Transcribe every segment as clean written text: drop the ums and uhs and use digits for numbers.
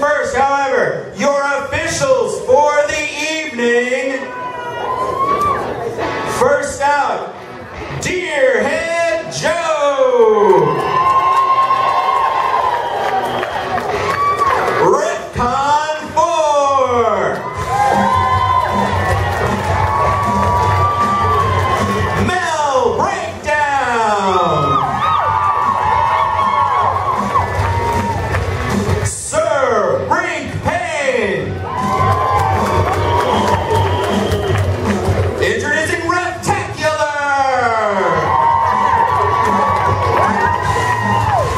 first, however, your officials for the evening. First out, Deerhead Joe. Redcon 4. Mel Breakdown. Sir Brink Pain. Introducing Reptacular.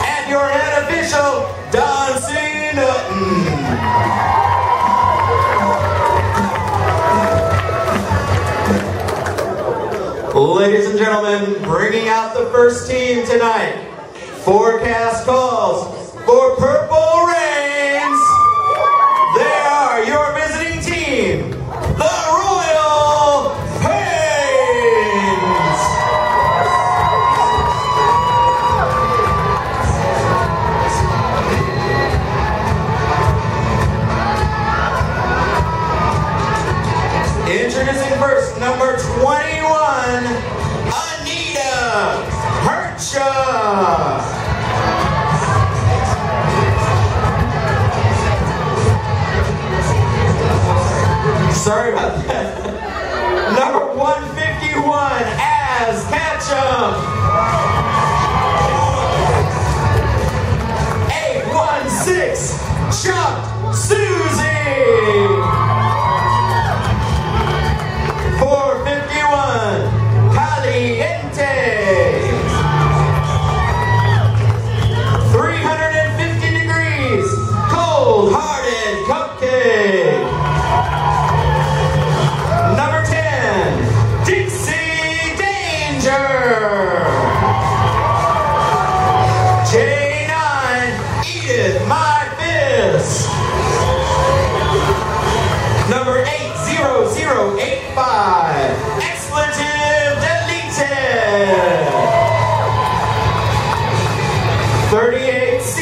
And your head official, Don C. Nutton. Ladies and gentlemen, bringing out the first team tonight. Forecast calls for Purple Rains. They are your visiting team, the Royal Pains. Introducing first, number 21, Anita Hercha. Sorry about that. Number 151, Az Ketchum. 816, Chuck Susie. 451, Caliente. 350 degrees, cold-hearted cupcake. Number 10, Dixie Danger. J9, Edith My Fist. Number 80085, Expletive Deleted. 38C,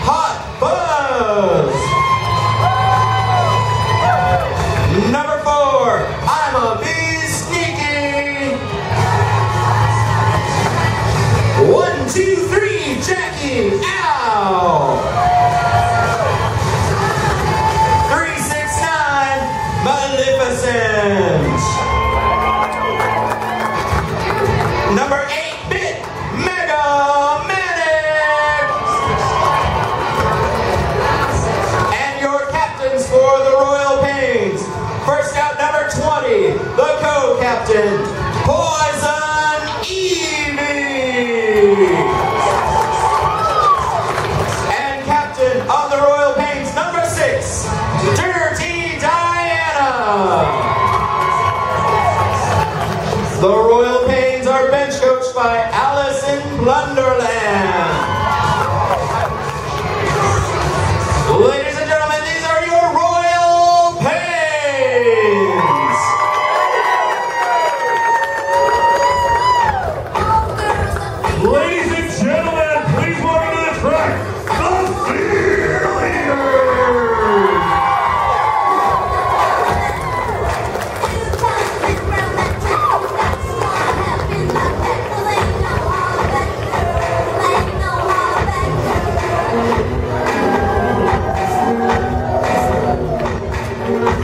Hot Buzz. Number 4, I'm a Bee Sneaky. 1, 2, 3, Jackie, ow. 369, Maleficent. Number 8-bit, Mega Manic. And your captains for the Royal Pains. First out, number 20, the co-captain, Poison Evie. And captain of the Royal Pains, number 6, Dirty Diana. The Royal Pains are bench coached by Allison Blunderland. Ladies and gentlemen, these are your Royal Pains. Ladies and gentlemen, please welcome to the track, the Fear Leaders.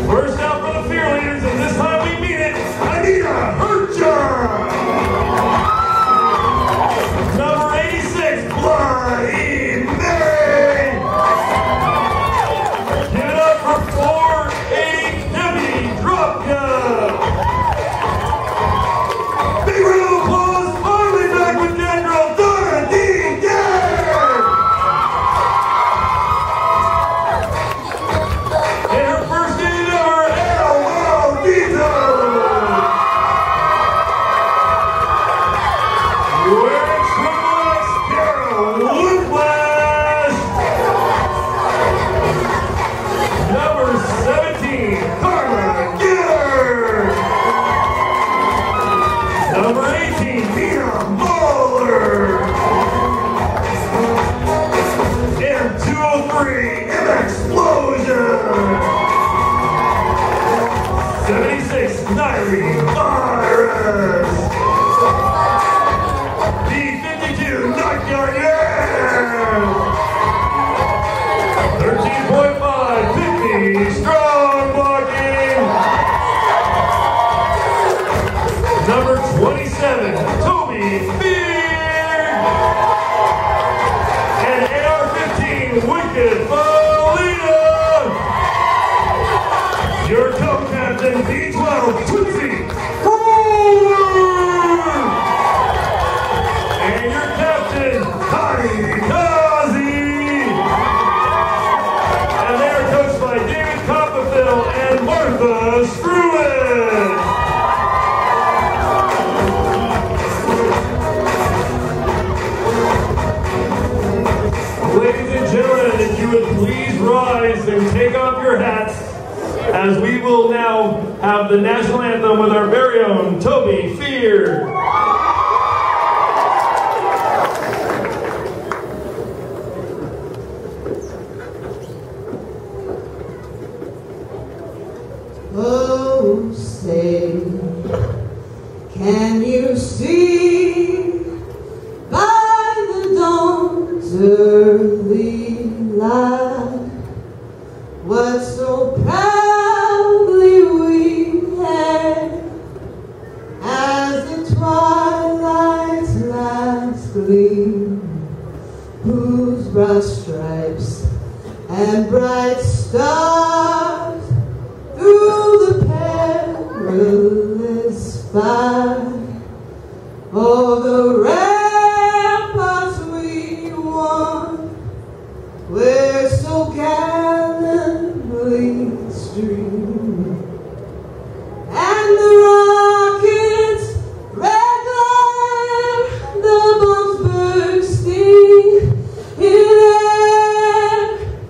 First out for the Fear Leaders, and this time we mean it, Anita Hercha. Number 86, Bloody Mary. Rocket Molina. Your co-captain, D12 Tiki. And your captain, Takedown. And they are coached by David Copperfield and Martha Struan. Ladies and gentlemen, if you would please rise and take off your hats, as we will now have the national anthem with our very own Toby Fear. Oh, say, can you see by the dawn's early light what so proudly we had as the twilight's last gleam, whose broad stripes and bright stars through the perilous fight of the ramparts we won, where so gallantly streamed, and the rockets' red glare, the bombs bursting in air,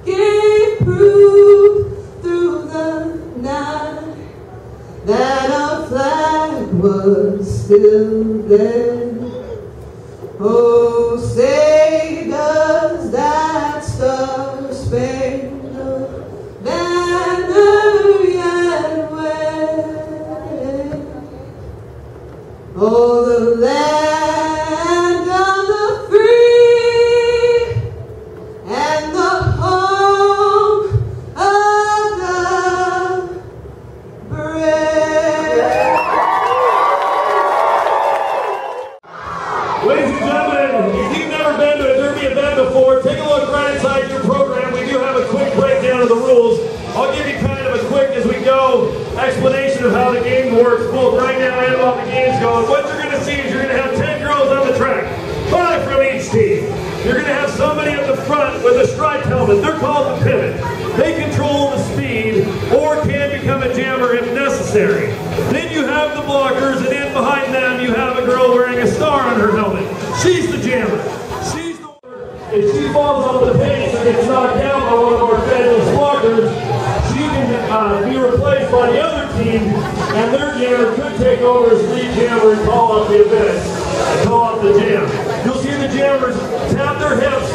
gave proof through the night that our flag was still there. Oh, say does that star-spangled banner yet wave? Oh, the land of the free and the home of the brave. Ladies and gentlemen, if you've never been to a Derby event before, take a look right inside your program. We do have a quick breakdown of the rules. I'll give you kind of a quick, as we go, explanation of how the game works, both right now and while the game's going. What you're going to see is you're going to have 10 girls on the track, 5 from each team. You're going to have somebody at the front with a striped helmet. They're called the pivot. They control the speed or can become a jammer if necessary. Then you have the blockers, and in behind them you have a girl wearing a star on her helmet. She's the jammer. She's the if she falls off the pace and gets knocked down by one of our fabulous blockers, she can be replaced by the other team, and their jammer could take over as lead jammer and call off the event, and call off the jam. You'll see the jammers tap their hips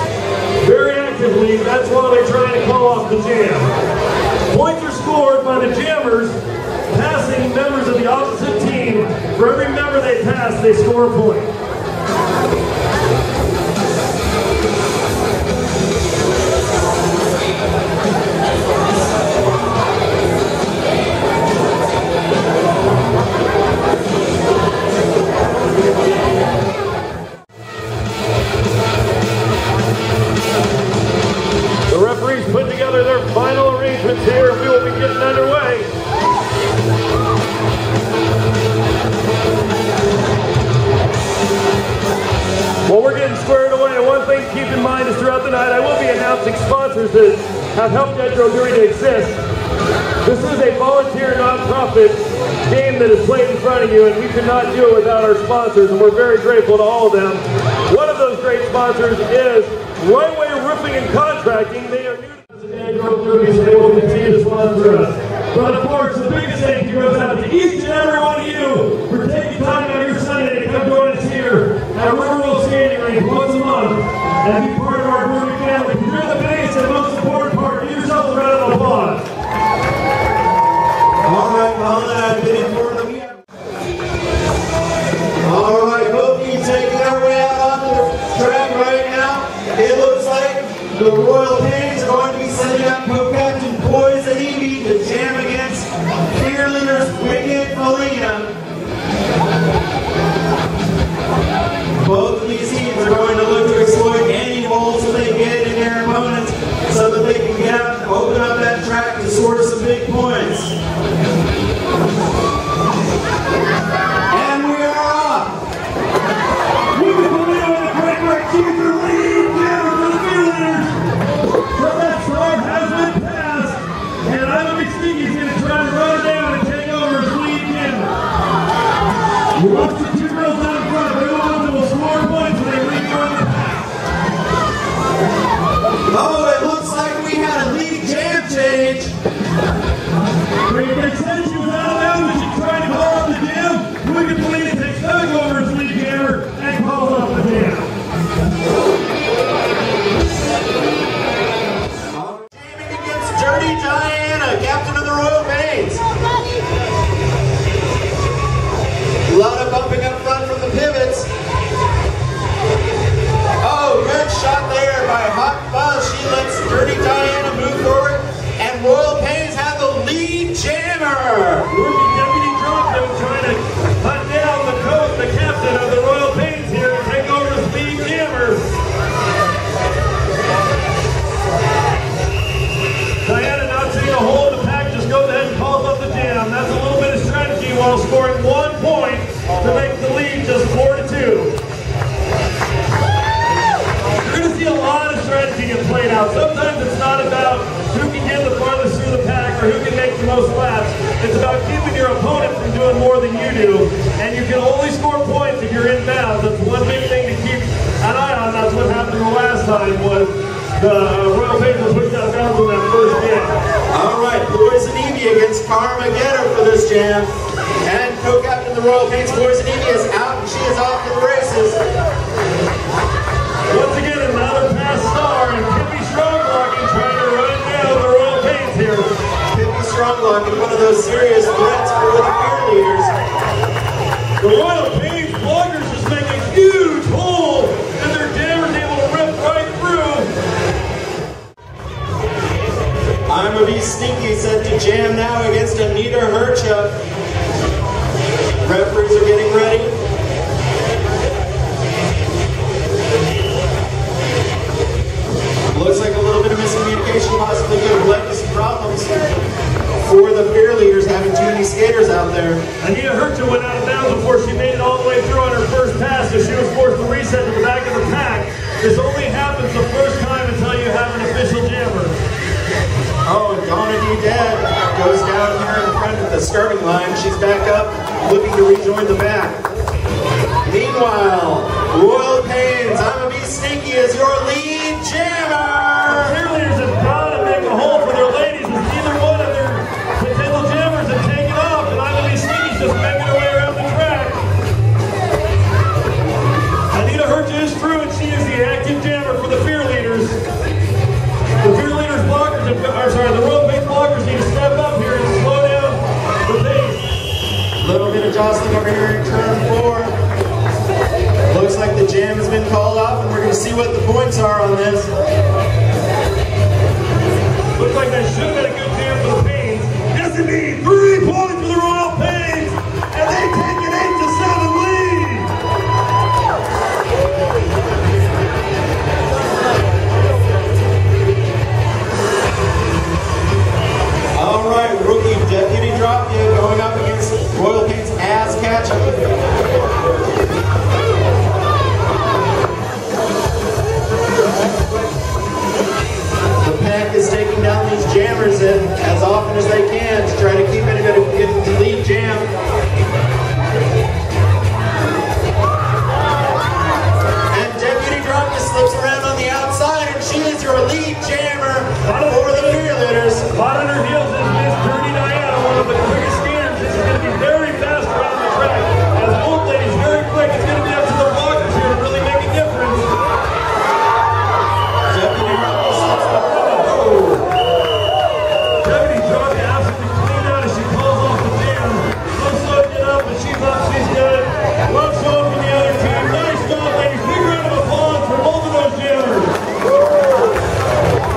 very actively. That's while they're trying to call off the jam. Points are scored by the jammers passing members of the opposite team. For every member they pass, they score a point. The referees put together their final arrangements here. We will be getting underway. Well, we're getting squared away. One thing to keep in mind is throughout the night I will be announcing sponsors that have helped Edro Derby to exist. This is a volunteer nonprofit game that is played in front of you, and we could not do it without our sponsors, and we're very grateful to all of them. One of those great sponsors is Runway Roofing and Contracting. They are new to the Edro Derby, so they will continue to sponsor us. But of course, the biggest thank you goes out to each and every one of you for taking time out of your Sunday to come join us here at Riverwell Skating Rink once a month and be part of our Derby family. You're the biggest and most important part. Give yourselves a round of applause. All right, well, I've been informed that we have. All right, both teams taking their way out on the track right now. It looks like the Royal Pains are going to be sending out co-captain Poise and Evie to jam against Fear leaders Wicked Molina. Both of these teams are going to look to exploit any holes that they get in their opponents. So Dirty Diana, captain of the Royal Pains. A lot of bumping up front from the pivots. Oh, good shot there by Hot Fuzz. She lets Dirty Diana move forward, and Royal Pains have the lead jammer. Rookie Deputy Dropkick trying to hunt down the coach, the captain of the Royal Pains here, and take over the lead jammer. Diana not seeing a hole in the pack, just goes ahead and calls up the jam. That's a little bit of strategy while scoring 1 point to make the lead just 4-2. You're going to see a lot of strategy get played out. Sometimes it's not about who can get the farthest through the pack or who can make the most laps. It's about keeping your opponent from doing more than you do. And you can only score points if you're in bounds. That's one big thing to keep an eye on. That's what happened the last time was the Royal Pains was pushed out of bounds in that first game. All right, Poison Evie against Carmageddon for this jam. And co-captain of the Royal Pains, Poison Evie, is out and she is off to the races. Once again, another pass star, and Pippi Stronglocking trying to run down the Royal Pains here. Pippi Stronglocking, one of those serious threats for the peer leaders. The Royal Pains bloggers just make a huge hole, and their jammer's able to rip right through. I'm a Be Sneaky set to jam now against Anita Hercha. Referees are getting ready. Looks like a little bit of miscommunication possibly could have led to some problems for the peer leaders having too many skaters out there. Anita Hercha went out of bounds before she made it all the way through on her first pass, so she was forced to reset to the back of the pack. This only happens the first time until you have an official jammer. Oh, and Donna D. Dead goes down here in front of the starting line. She's back up, looking to rejoin the back. Meanwhile, Royal Pains, I'm a Be Sneaky is your lead jammer. The cheerleaders have got to make a hole for their ladies, as neither one of their potential jammers have taken off, and I'm a Be Sneaky's just making her way around the track. Anita Hercha is through, and she is the active jammer for the peer leaders. The peer leaders blockers, the Royal Pains blockers need to step up here and slow down the pace. Little bit of jostling over here in turn 4. Looks like the jam has been called off, and we're going to see what the points are on this. Looks like that should have been a good jam for the Pains. Yes, indeed, 3 points for the Royal Pains, and they take an 8-7 lead. All right, rookie Deputy Dropkick going up against Royal Pains ass catcher. The pack is taking down these jammers as often as they can to try to keep it in the lead jam. And Deputy Dropkick slips around on the outside, and she is your lead jammer for the peer leaders. Hot on her heels is Miss Dirty Diana, one of the quickest skaters. This is going to be very fast around the track. As both ladies very quick, it's going to be up to the blockers here to really make a difference. Deputy Dropkick slips around. Deputy Dropkick absolutely cleaned out as she pulls off the jam. No slowing it up, but she's up, she's good. Love showing from the other team. Nice job, ladies. Big round of applause for both of those jammers.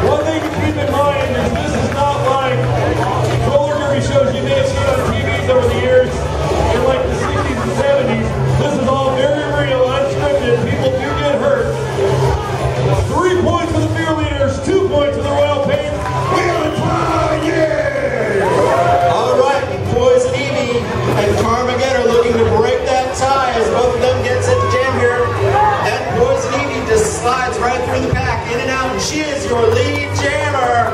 One thing to keep in mind is this is not like roller derby shows you may have seen on TVs over the years in like the 60s and 70s. This is all very real, unscripted. People do get hurt. 3 points for the peer leaders, 2 points for the Royal Pains. We have a tie, yeah! All right, Poison Evie and Carmageddon are looking to break that tie as both of them get set to jam here. And Poison Evie just slides right through the pack, in and out, and she is your lead jammer.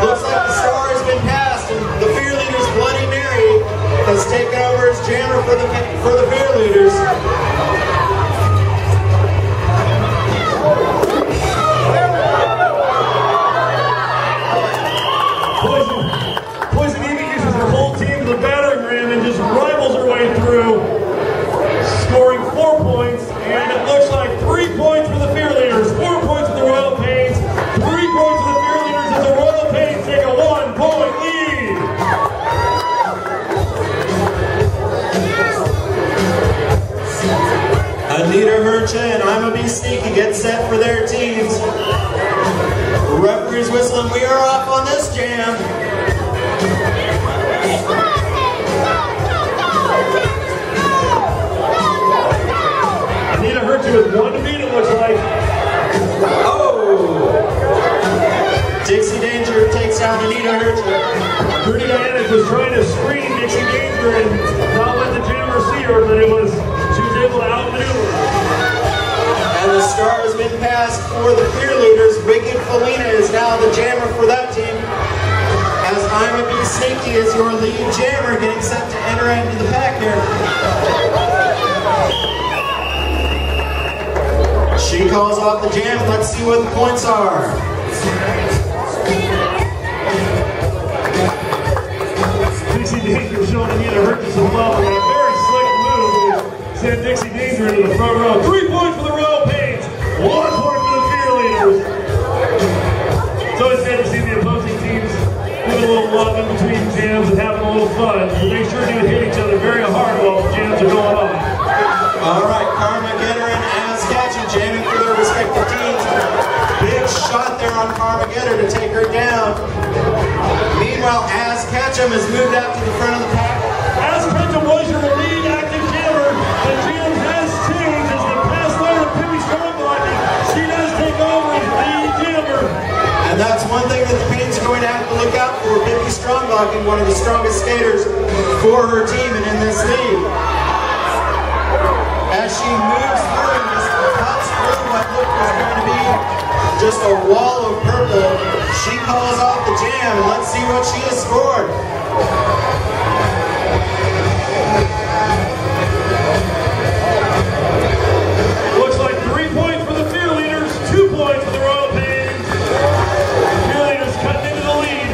Looks like the star has been passed, and the peer leaders, Bloody Mary, has taken over as jammer for the peer leaders. Poison Evie uses her whole team to the battering ram and just rifles her way through, scoring 4 points, and it looks like 3 points for the peer leaders, 4 points for the Royal Pains, 3 points for the peer leaders as the Royal Pains Sneaky get set for their teams. The referee's whistling. We are off on this jam. Anita hurt you with 1 to beat, it looks like. Oh! Dixie Danger takes down Anita Hurta. Dirty Diana was trying to screen Dixie Danger and not let the jammer see her, but she was able to outmaneuver. And the star has been passed for the peer leaders. Wicked Felina is now the jammer for that team. As I'm a Bee Sneaky is your lead jammer, getting set to enter into the pack here. She calls off the jam. Let's see what the points are. Dixie Danger showing Anita Hurta some love and a very slick move. Sent Dixie Danger into the front row. 3 points for the Royal Pains, 1 point for the Fear Leaders. It's always good to see the opposing teams doing a little love in between jams and having a little fun. They sure do hit each other very hard while the jams are going on. All right, Carmageddon and Azkatchem jamming for their respective teams. Big shot there on Carmageddon to take her down. Meanwhile, Azkatchem has moved out to the front of the pack. Azkatchem was your lead active jammer. The jam has changed as the past layer of Pippi Strongblocking. She does take over as lead jammer. And that's one thing that the Pains are going to have to look out for. Pippi Strongblocking, one of the strongest skaters for her team and in this league. As she moves through and just cuts through what looked was going to be just a wall of purple, she calls off the jam, and let's see what she has scored. Looks like 3 points for the Fear Leaders, 2 points for the Royal Pains. Fear Leaders cutting into the lead.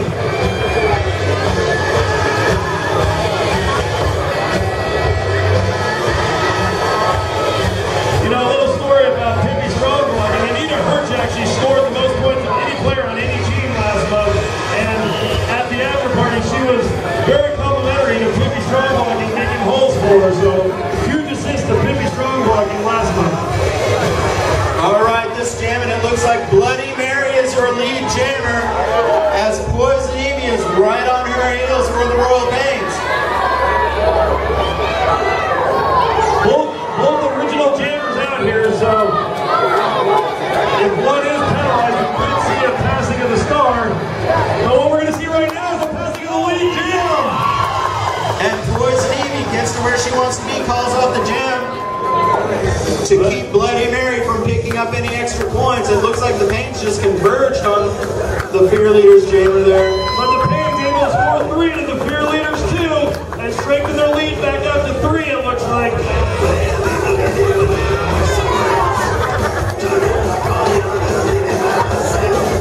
You know, a little story about Pippi Strongblocking. Anita Hurta actually scored the most points of any player on any team last month. And at the after party, she was very complimentary to Pippi Strongblocking, making holes for her. So, huge assist to Pippi Strongblocking last month. All right, this jam, and it looks like Bloody Mary is your lead jammer, as Poison Ivy is right on her heels for the Royal Pains. Both original jammers out here, so if one is penalized, we could see a passing of the star. But what we're going to see right now is a passing of the lead jam. And Poison Ivy gets to where she wants to be, calls off the jam to keep Bloody Mary from picking up any extra points. It looks like the Pains just converged on the Fear Leaders jammer there. But the Pains able to score 3 to the Fear Leaders 2 and strengthen their lead back up to 3, it looks like.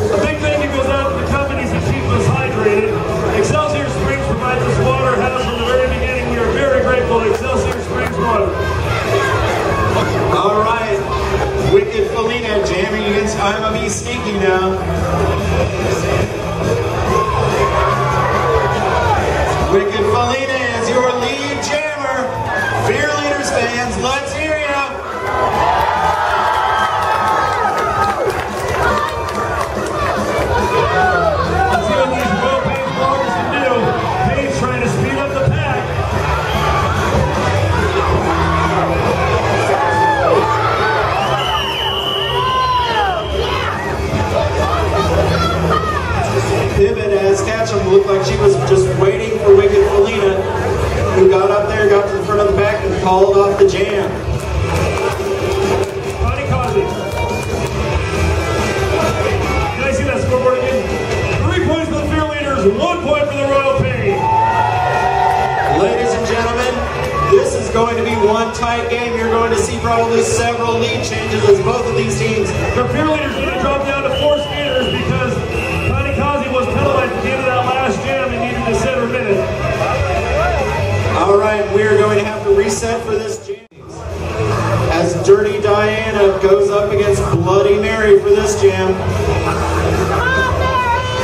A big thank you goes out to the companies that keep us hydrated. Excelsior Springs provides us water, has from the very beginning. We are very grateful to Excelsior Springs Water. All right, Wicked Felina jamming against I'm a Bee Sneaky now. Wicked Felina is your lead jammer. Fear Leaders fans, let's hear ya. Let's see what these Royal Pains ballers can do. Pains trying to speed up the pack. Pivot as Azkatchem looked like she was just waiting for Wicked Felina, who got up there, got to the front of the back, and called off the jam. Connie Causey. Can I see that scoreboard again? 3 points for the Fear Leaders, 1 point for the Royal Pains. Ladies and gentlemen, this is going to be one tight game. You're going to see probably several lead changes as both of these teams. The Fear Leaders need to drop down to 4 skaters because Connie Causey was penalized at the end of that last jam and needed to set her minute. All right, we're going to have to reset for this jam. As Dirty Diana goes up against Bloody Mary for this jam.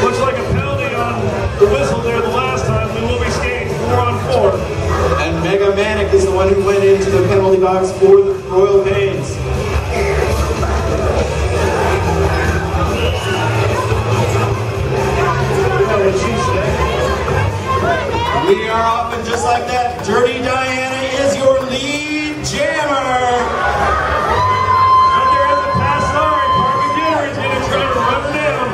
Looks like a penalty on the whistle there the last time. We will be skating 4 on 4. And Mega Manic is the one who went into the penalty box for the Royal Pains. off, and just like that, Dirty Diana is your lead jammer. But there is a pass star, and Carmen Gitter is going to try to run her down.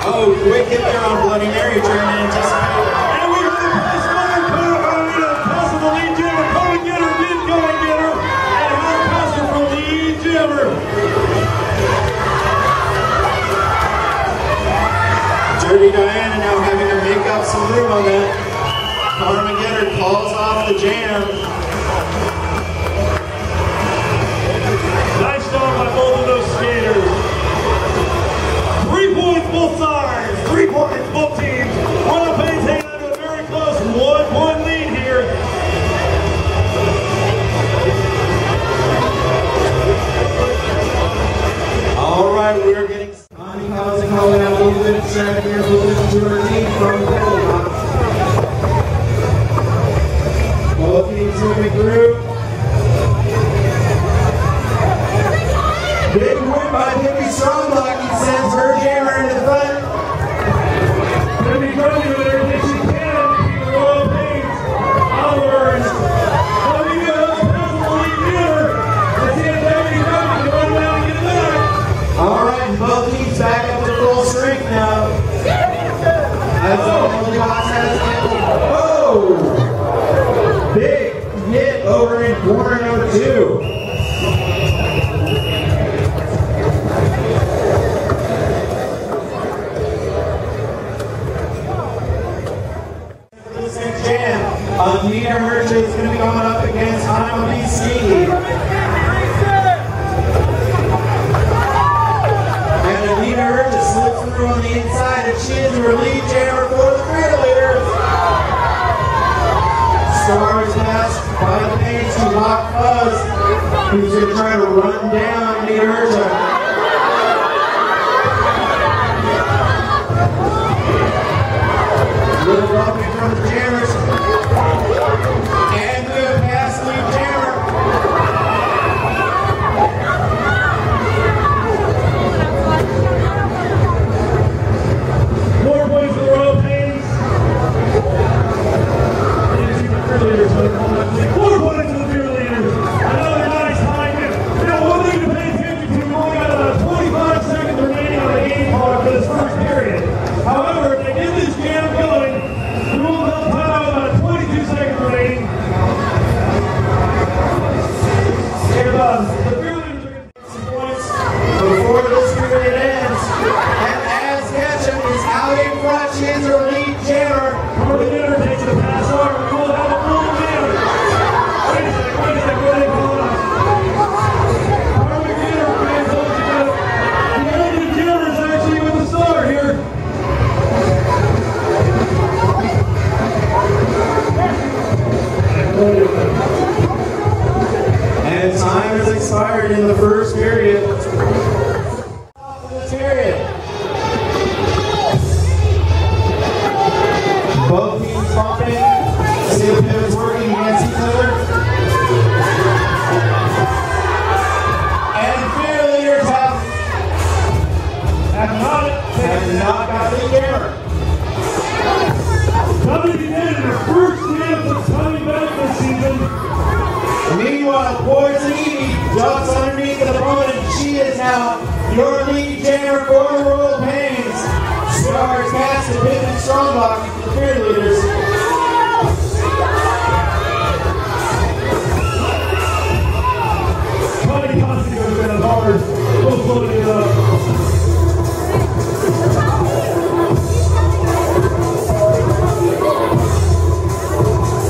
Oh, quick hit there on Bloody Mary, trying to anticipate. And we heard the pass star, pass of the lead jammer. Carmen Gitter did go and get her, and another passer from lead jammer. Dirty Diana now having to make up some room on that. Carmen Gitter calls off the jam. Nice job by both of those skaters. 3 points both sides. 3 points both teams. Royal Pains hanging on to a very close 1-1 lead here. All right, we're getting Connie Collins calling out a little bit of track here, a little bit to her team from the Takedown. Both teams moving through. Big win by Tiki Stronglock. He sends her jammer into the front. Maybe Gurney with her if she can to keep the Royal Pains outwards. But we got another pass on the lead jammer. Let's see if Deputy Gurney can run down and get it back. All right, both teams back up to full strength now. That's all the boss has. Oh! Big hit over in corner number 2. Anita Hershey is going to be going up against Iowa BC. And Anita Hershey slips through on the inside, and she is your lead jammer for the rear leaders. Stars pass by the pace to Hot Fuzz, who's going to try to run down Anita Hershey. Little bumping from the jammers. And we have passed lead jammer. 4 points for the Royal Pains. I didn't see the beer leaders, but 4 points for the beer leaders. Another nice time. One thing to pay attention to, we've only got about 25 seconds remaining on the game clock for this first period. However, if they get this jam going, we will have time out about 22 seconds remaining. The beer leaders are going to take some points Before this period ends, and as Ketchum is out in front, she is her lead jammer. Carmen Gitter takes the pass arm. We will have a full jam. Wait a second, what are they calling us? Carmen Gitter, man, told you that the only jammer is actually with the star here. And time has expired in the first period. Top of the period. Both teams bumping. See the pivots working against each other. And fear leaders have not got the jammer. Coming to the end of the first jam of the Tommy benefit season. Meanwhile, Poison Evie jumps underneath the opponent. She is now your lead jammer for the Royal Pains. Stars pass to Pittman Stronglock, the fear leaders. Connie Costigo has been hard. We'll float it up.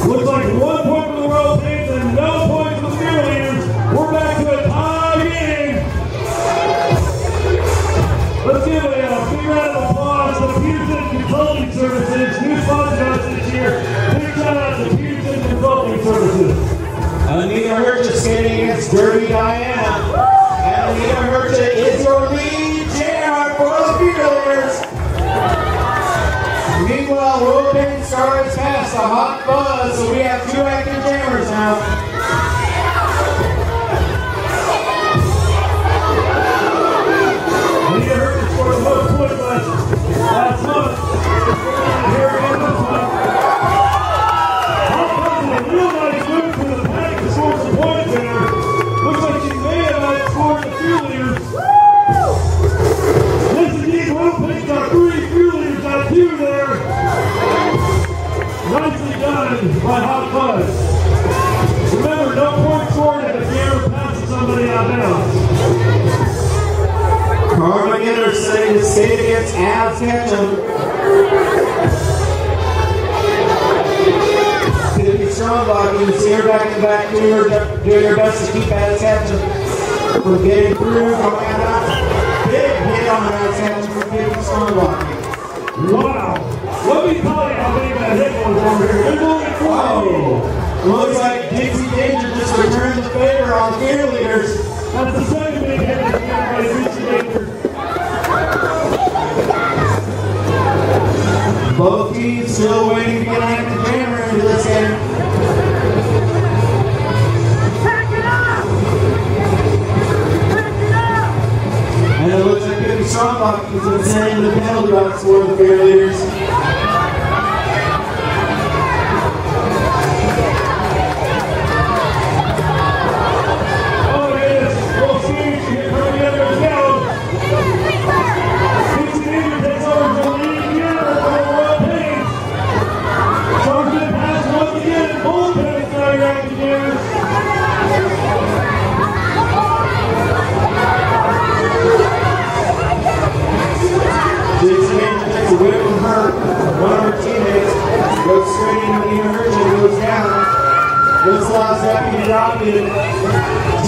Looks like 1 point for the Royal Pains and no points for the beer leaders. We're back to a tie game. Let's give a big round of applause to Peterson Consulting Services, new sponsor us this year. Big shout out to Peterson Consulting Services. Anita Hershey skating against Dirty Diana. And Anita Hershey is your lead jammer for the fear leaders. Meanwhile, Royal Pains stars past a Hot Buzz, so we have 2 active jammers now. We Alex Ketchum. Tiki Stronglock, you can see her back and back doing her best to keep Alex Ketchum from getting through. Big hit on Alex Ketchum from Tiki Stronglock. Wow. Let me tell you how big that hit was over here. Good moving forward. Looks like Dixie Danger just returned the favor on Fear Leaders. That's the second big hit that's got by Dixie Danger. Both teams still waiting to get Active Jammer into this game. And it looks like Tiki Stronglock has been sending the penalty box for the Fear Leaders.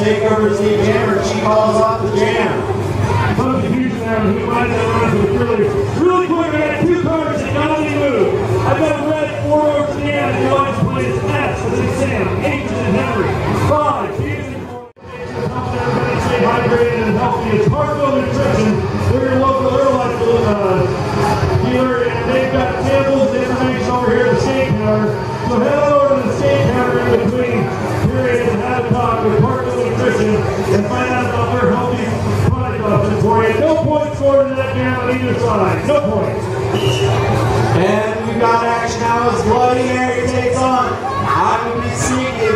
Takeover's the jammer, she calls off the jam. Confusion there, he might have run to really quick. I got two cards that got me moved. I've got red 4 over to the end, and the audience plays S as in Sam, H as in Henry, 5, T as in help everybody stay hydrated and healthy. It's Harpo Nutrition. They're your local Herbalife dealer, and they've got samples and information over here at the skate counter. So head on over to the skate counter in between periods and have a talk with Harpo Nutrition and find out about their healthy product options for you. No points scored in that game on either side. No points. And we've got action now as Bloody Mary takes on I Would Be Sneaky.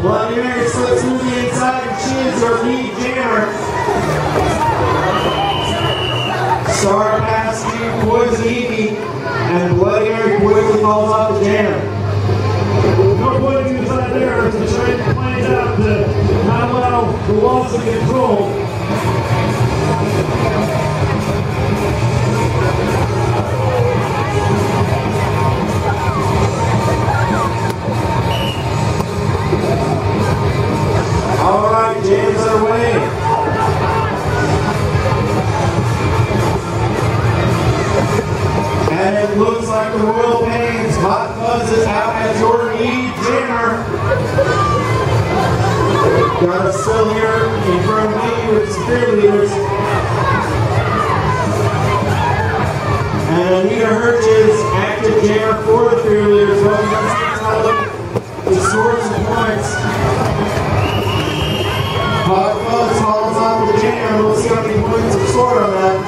Bloody Mary slips through the inside and she is her lead jammer. Star pass to Poison Evie, and Bloody Mary quickly falls off the jam. No points inside there as the train plays out to not allow the loss of control. All right, jams are away. And it looks like the Royal Pains Hot Fuzz is out as your lead jammer. Got us still here in front of me with some Fear Leaders. And Anita Hirsch's active jammer for the Fear Leaders. Well, you guys can look to score some points. Hot Fuzz hauls off the jam. We'll see how many points are scored on that.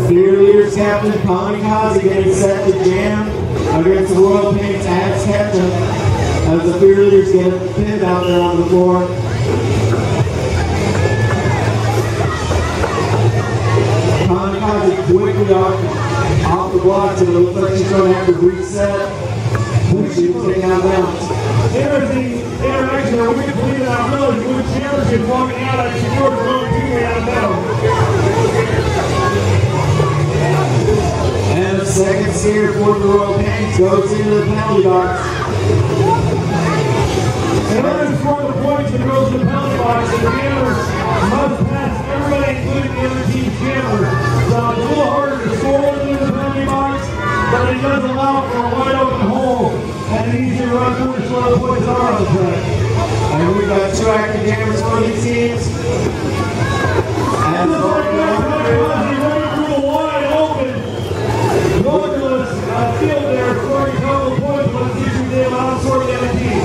Fear Leaders captain Kamikaze getting set to jam against the Royal Pains Alex Ketchum as the Fear Leaders get pinned out there on the floor. Kamikaze quickly off the blocks and it looks like she's going to have to reset. She was taking out balance. Interesting interaction there. We can believe it out really good championship walking out as she scored her own teammate out of bounds. And the second seer for the Royal Pains goes into the penalty box. In order to score the points that goes to the penalty box, the jammer must pass everybody, including the other team's jammer. So it's a little harder to score through the penalty box, but it does allow for a wide open hole and an easier run through to slow the points are on the track. And we've got two active jammers for these teams. And the running through the wide open Northwoods field there, scoring a couple of points, but it's usually they allow to score the other team.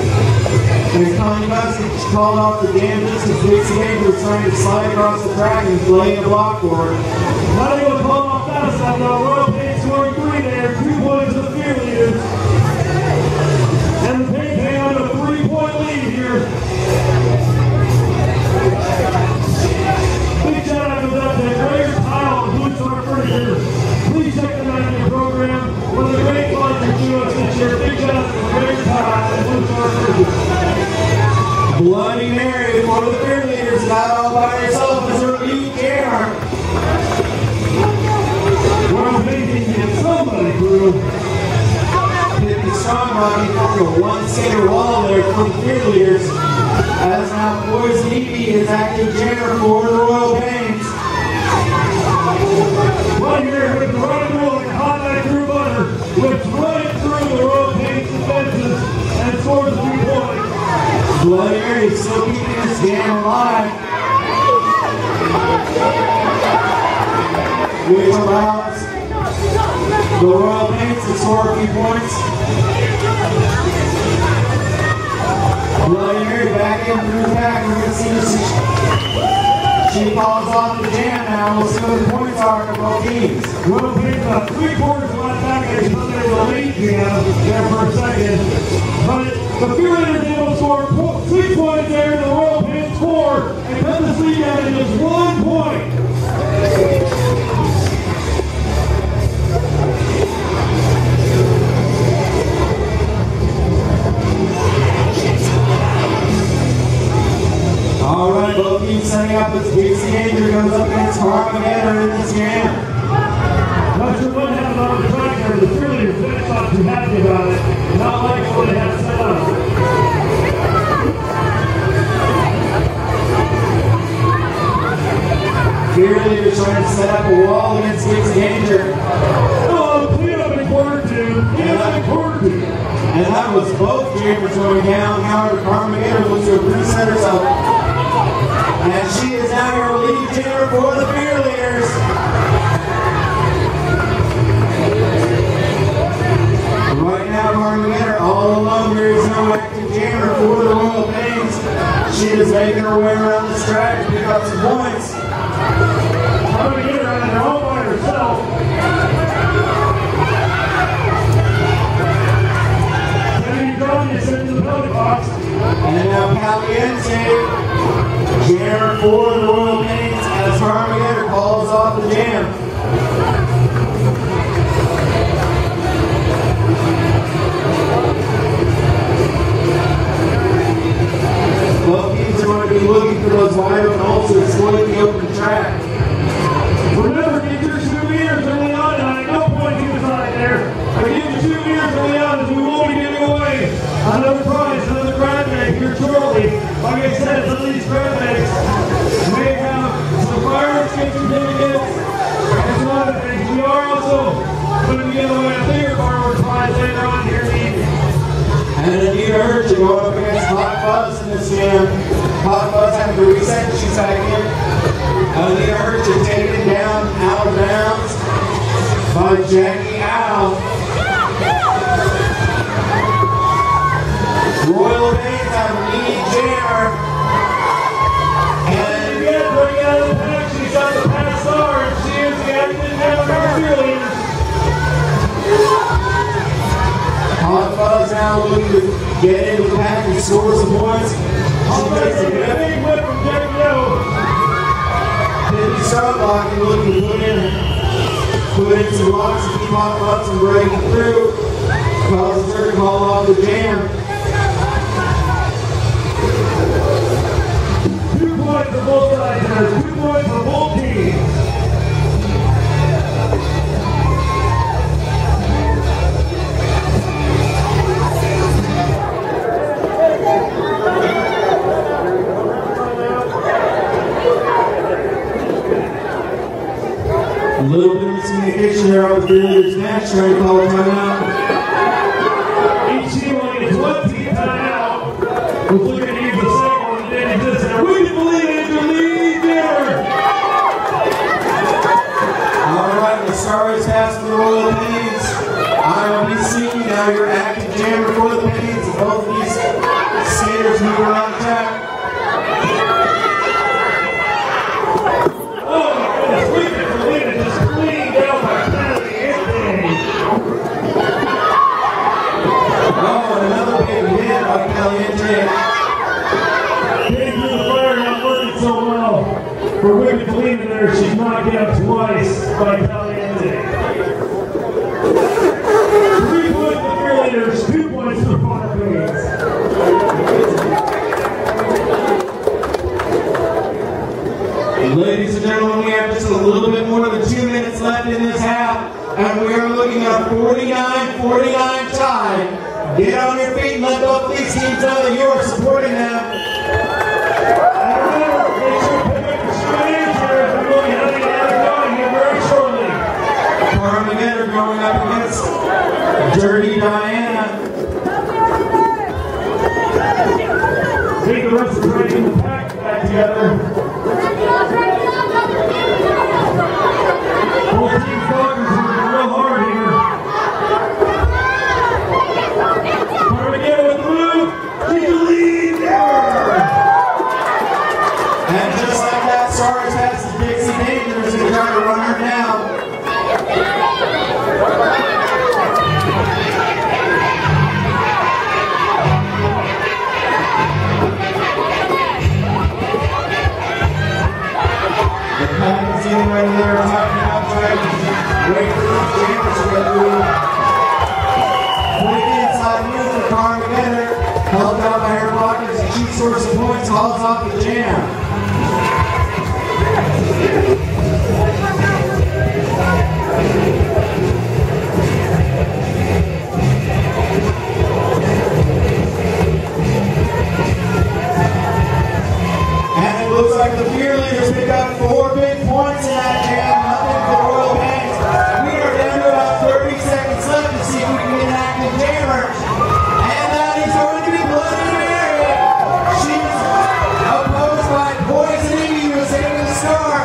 And Kamikaze called off the damages as Dixie Danger was trying to slide across the track and laying a block for her. Not able to call off that side though. Royal Pains scoring 3 there, 2 points to the Fear Leaders. And the Pains hang on to a 3-point lead here. Big shout out to that Greater Tile and Blue Star Furniture. Please check them out in your program. One of the great sponsors to us this year. Big shout out to Greater Tile. 50 strong rocking the one-center wall there for the cheerleaders. As now Poison Evie is active jammer for the Royal Pains. Right here with the running rule and hot knife through butter, whips right through the Royal Pains defenses and scores 2 points. Bloody Mary still keeping this game alive, which allows the Royal Pains to score a few points. Bloody Mary back in through the back. We're going to see this. She calls off the jam now. We'll see what the points are for both teams. Royal Pains about 3/4 left back. They put in the late jam there for a second. But the Fearleaders able to score 6 points there. The Royal Pains 4 and cut this lead down to just 1 point. All right, both teams setting up. It's Dixie Danger goes up against Armageddon in this jam. Not sure what happened on the track there. The Fearleaders didn't not too happy about it. Not like what they had set up. Fearleaders trying to set up a wall against Dixie Danger. Oh, clean up in quarter 2. Clean up in quarter 2. And that was both jammers going down. However, Armageddon looks to have reset herself. And she is now your lead jammer for the Fearleaders. Right now, Armageddon all alone. There is no active jammer for the Royal Pains. She is making her way around this track to pick up some points. Armageddon on her own by herself. And now Caliente, jammer for the Royal Pains as Armageddon calls off the jam. Both teams are going to be looking for those wide open holes to exploit the open track. Remember, get your 2 meters early on, and I no point to the side there. But get your 2 meters early on as we will be giving away another prize, another grab bag here shortly. Like I said, some of these grab bags may have some fire escape certificates and some other things. We are also going to be giving away a bigger fireworks prize later on here in the evening. And Anita Hurch going up against Hot Fuzz in this jam. Hot Fuzz having to reset, she's back in. Anita Hurch is taken down out of bounds by Jackie Owl. Royal Pains have a lead jammer. And again, bring out the pack, she's got the pass star, and she is the active jammer for Fearleaders. Hot Fuzz now looking to get into the pack and score some points. She makes a big whip from Takedown. Tiki start blocking, looking to put in some blocks to keep Hot Fuzz from breaking through. Causes her to call off the jam. 2 points for both sides there. 2 points for both teams. A little bit of miscommunication there on the Fearleaders match, trying to call a timeout. Each team will get 1 team timeout. We're looking to use the second one that didn't exist there. We can believe it, your lead jammer. All right, the star is passed for the Royal Pains. IOBC, now your active jammer for the Pains. Both of these skaters move around the track. Oh my goodness, we can believe it. Just clean down by Caliente. Oh, and another big hit by Caliente. Getting through the fire, not working so well. For Wicked Believe there, she's knocked out twice by Caliente. 3 points for Fearleaders, 2 points for Fire Pains. Ladies and gentlemen, we have just a little bit more than 2 minutes left in this half And we are looking at a 49-49 tie. Get on your feet and let both these teams know that you are supporting them. And remember, make sure to pick up your souvenirs here as we're going to have another going here very shortly. Armageddon going up against Dirty Diana. See the rest of the training the pack back together. Both teams talking to it real hard here. Armageddon with the move. Take the lead there. And just like that, Sarge passes Dixie Payton, who's going to try to run her down. The pack is in right there, talking about trying to wait for the jammers to get through. Quick inside move to Armageddon, helped out by her blockers, and she scores some points, hauls off the jam. And it looks like the cheerleaders pick up 4 big points in that jam. Nothing for the Royal Pains. We are down to about 30 seconds left to see if we can get an active jammer. And that is going to be Bloody Mary. She's opposed by Poison Ivy, who was able to score.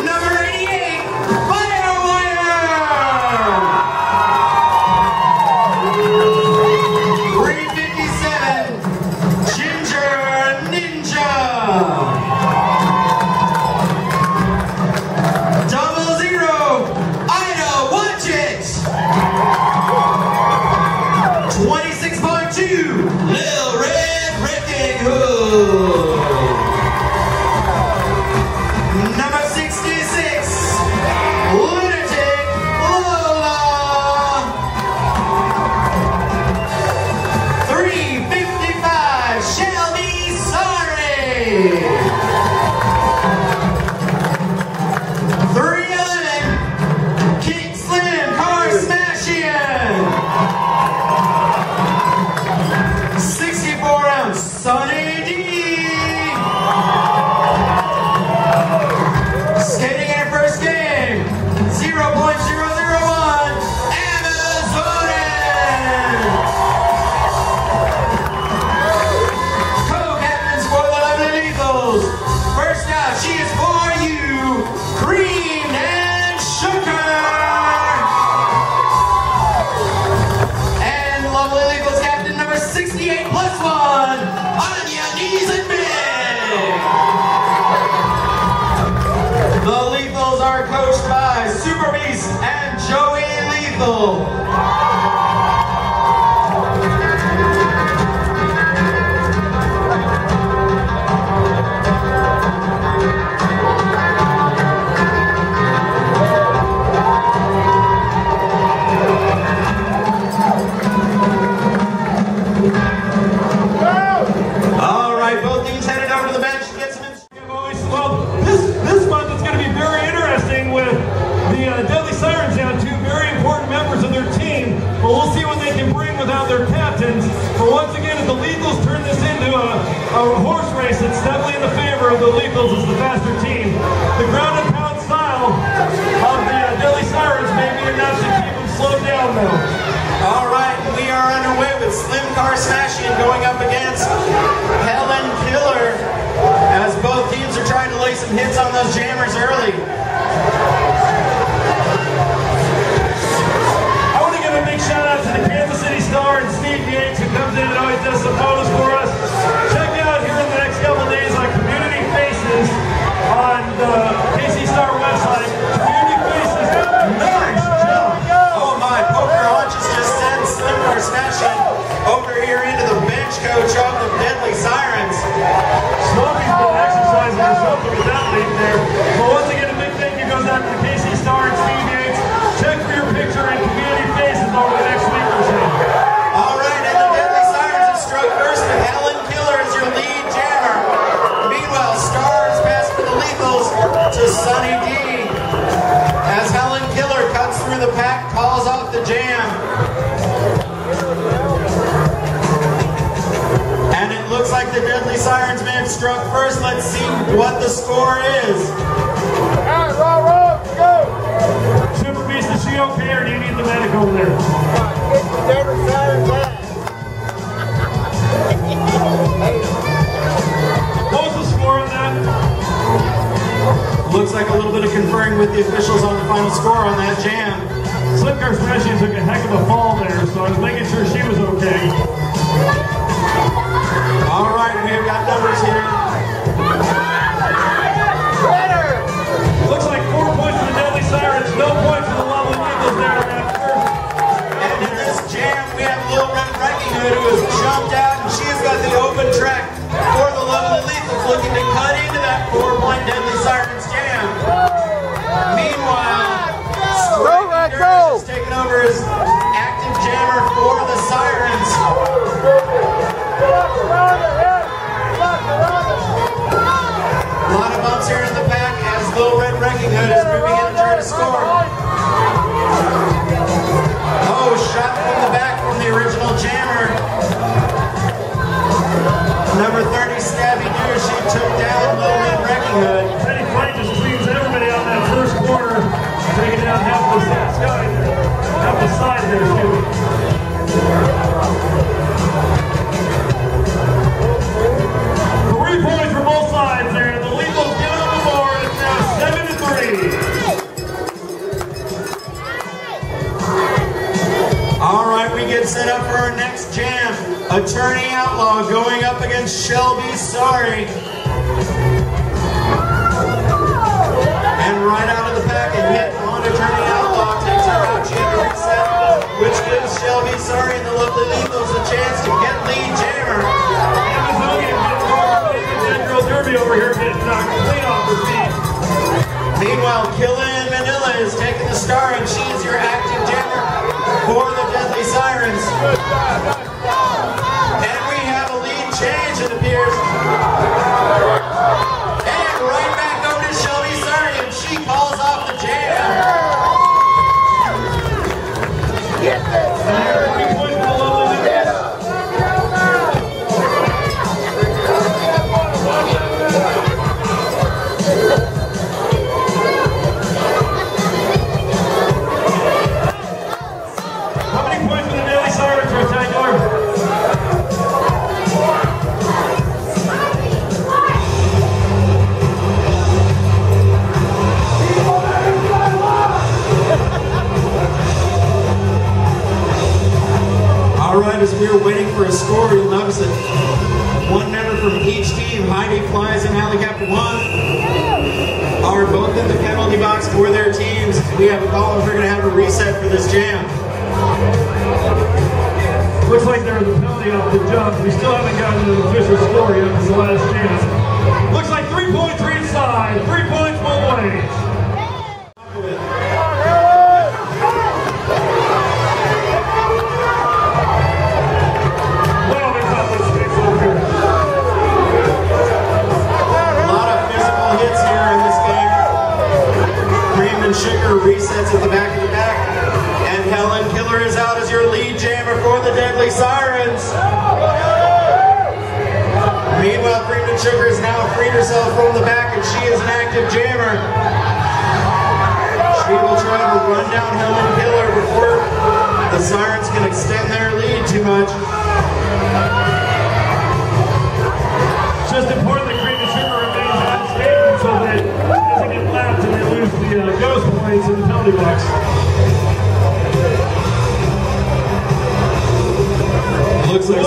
Number 88, Firewire. 357, Ginger Ninja. 00, Ida, watch it. 26.2, Lil Red Wrecking Hood. Number 66, Lunatic Lola. 355, Shall Be Sorry. 311, Kick Slim Car Smashing. 64-ounce Sunny D. Skating in her first game, 0.001, Amazonan. Co-captains for the Lovely Lethals. First out, she is for you, Creamed and Sugar. And Lovely Lethals captain number 68 plus 1, Anya Knees and Big. The Lethals are coached by Super Beast and Joey Lethal. All right, both teams headed over to the bench to get some instructions. Well, this month it's going to be very interesting with the Deadly Sirens now, two very important members of their team. But we'll see what they can bring without their captains. But once again, if the Lethals turn this into a horse race, it's definitely in the favor of the Lethals as the faster team. The ground and pound style of the Deadly Sirens may be enough to keep them slowed down though. All right, we are underway with Slim Car Smashing going up against Helen Killer, as both teams are trying to lay some hits on those jammers early. I want to give a big shout out to the Kansas City Star and Steve Yates, who comes in and always does some photos for us. Check out here in the next couple of days on Community Faces on the KC Star website. Community Faces. Nice job. Oh my, Poker Hunches just sent Slim Car Smashing over here into the bench coach of the Deadly Sirens. Sloppy's been exercising herself to get that lead there. But once again, a big thank you goes out to the KC Star and Steve Yates. Check for your picture in Community Faces over the next week or so. All right, and the Deadly Sirens have struck first with Helen Killer as your lead jammer. Meanwhile, Stars pass for the Lethals to Sunny D. As Helen Killer cuts through the pack, calls off the jam. And it looks like the Deadly Sirens may have struck first. Let's see what the score is. All right, roll, go! Super Beast, is she okay or do you need the medic over there? Get the Deadly Sirens back. What was the score on that? Looks like a little bit of conferring with the officials on the final score on that jam. Slim Car Smashing took a heck of a fall there, so I was making sure she was okay. All right, we have got numbers here. Looks like 4 points for the Deadly Sirens, no points for the Lovely Lethals there in that first. And in this jam, we have Lil Red Wrecking Hood, who has jumped out, and she has got the open track for the Lovely Lethals, looking to cut into that 4-point Deadly Sirens jam. Meanwhile, Striker has taken over as active jammer for the Sirens. A lot of bumps here in the pack as Lil Red Wrecking Hood is moving in to try to score. Oh, shot from the back from the original jammer. Number 30, Stabby Deer, she took down Lil Red Wrecking Hood. Teddy Fight just cleans everybody out in that first corner, taking down half the side there, too. 3 points Alright, we get set up for our next jam. Attorney Outlaw going up against Shelby Sorry. And right out of the pack and hit on Attorney Outlaw takes her out. She had to reset, which gives Shelby Sorry and the Lovely Lethals a chance to get lead jammer. Derby over here getting knocked clean off her feet. Meanwhile, Killa in Manila is taking the star, and she is your active jammer for the Deadly Sirens. And we have a lead change, it appears. And right back over to Shelby Sorry, and she calls off the jam. Get this! As we were waiting for a score, you'll notice that one member from each team, Heidi Flies and Alley Cap 1, are both in the penalty box for their teams. We have a call if we're going to have a reset for this jam. Looks like there was a penalty off the jump. We still haven't gotten an official score yet. It's the last chance. Looks like 3 points for each side. 3 points both ways. Sugar resets at the back of the pack, and Helen Killer is out as your lead jammer for the Deadly Sirens. Meanwhile, Cream and Sugar has now freed herself from the back, and she is an active jammer. She will try to run down Helen Killer before the Sirens can extend their lead too much. It's just important that Cream and Sugar remains unstable so that it doesn't get lapped and they lose the ghost points in the penalty box. Looks like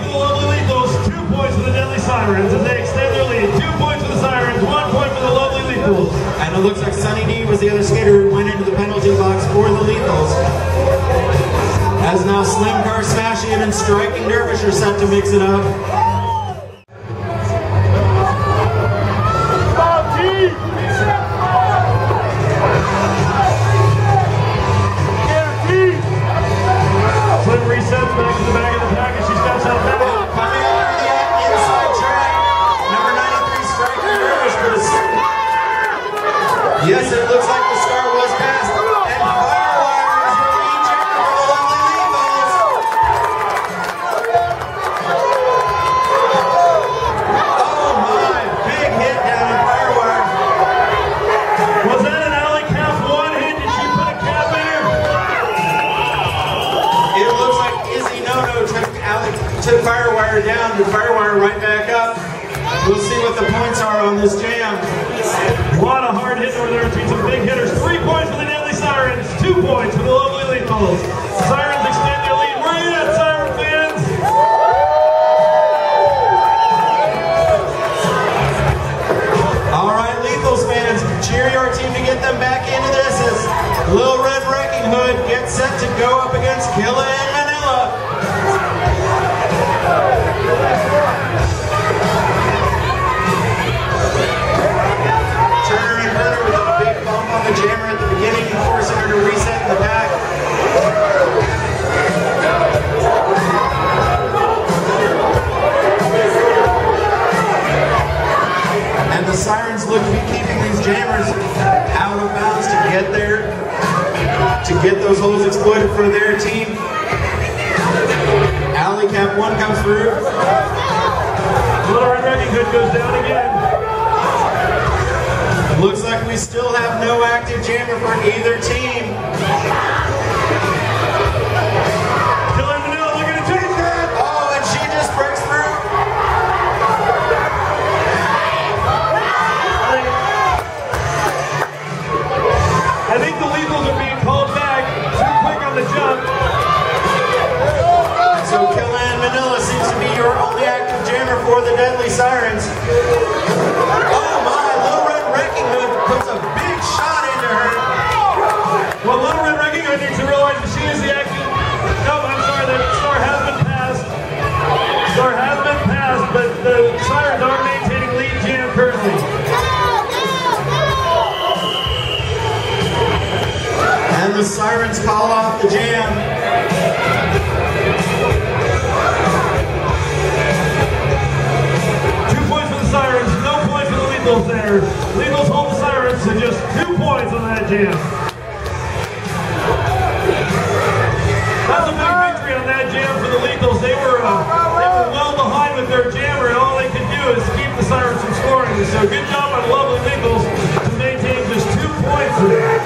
the Lovely Lethals, 2 points for the Deadly Sirens as they extend their lead. 2 points for the Sirens, 1 point for the Lovely Lethals. And it looks like Sunny D was the other skater who went into the penalty box for the Lethals. As now Slim Car Smashing and Striking Dervish are set to mix it up. Yes, it looks like the star was passed, and Firewire is your lead jammer for the Lovely Lethals. Oh my, big hit down in Firewire. Was that an Alley Cap 1 hit? Did she put a cap in her? It looks like Izzy Nono took Firewire down, and Firewire right back up. We'll see what the points are on this jam. A lot of hard hits over there between some big hitters. 3 points for the Deadly Sirens, 2 points for the Lovely Lethals. Sirens extend their lead. Where are you at, Siren fans? All right, Lethals fans, cheer your team to get them back into this as Lil Red Wrecking Hood gets set to go up against Killa in Manila. Turner and Hunter with a big bump on the jammer at the beginning, forcing her to reset in the back. And the Sirens look to be keeping these jammers out of bounds to get those holes exploited for their team. Alley Cap 1 comes through. Little Red Wrecking Hood goes down again. Looks like we still have no active jammer for either team. Killer Manila looking to take that. Oh, and she just breaks through. I think the Lethals are being called back too quick on the jump. seems to be your only active jammer for the Deadly Sirens. Oh my, Little Red Wrecking Hood puts a big shot into her. Well, Little Red Wrecking Hood needs to realize that she is the active. No, I'm sorry, the star has been passed. Star has been passed, but the Sirens are maintaining lead jam currently. And the Sirens call off the jam. 2 points for the Sirens, no points for the Lethals there. Lethals hold the Sirens to just 2 points on that jam. That's a big victory on that jam for the Lethals. They were well behind with their jammer, and all they could do is keep the Sirens from scoring. So good job on lovely Lethals to maintain just 2 points there.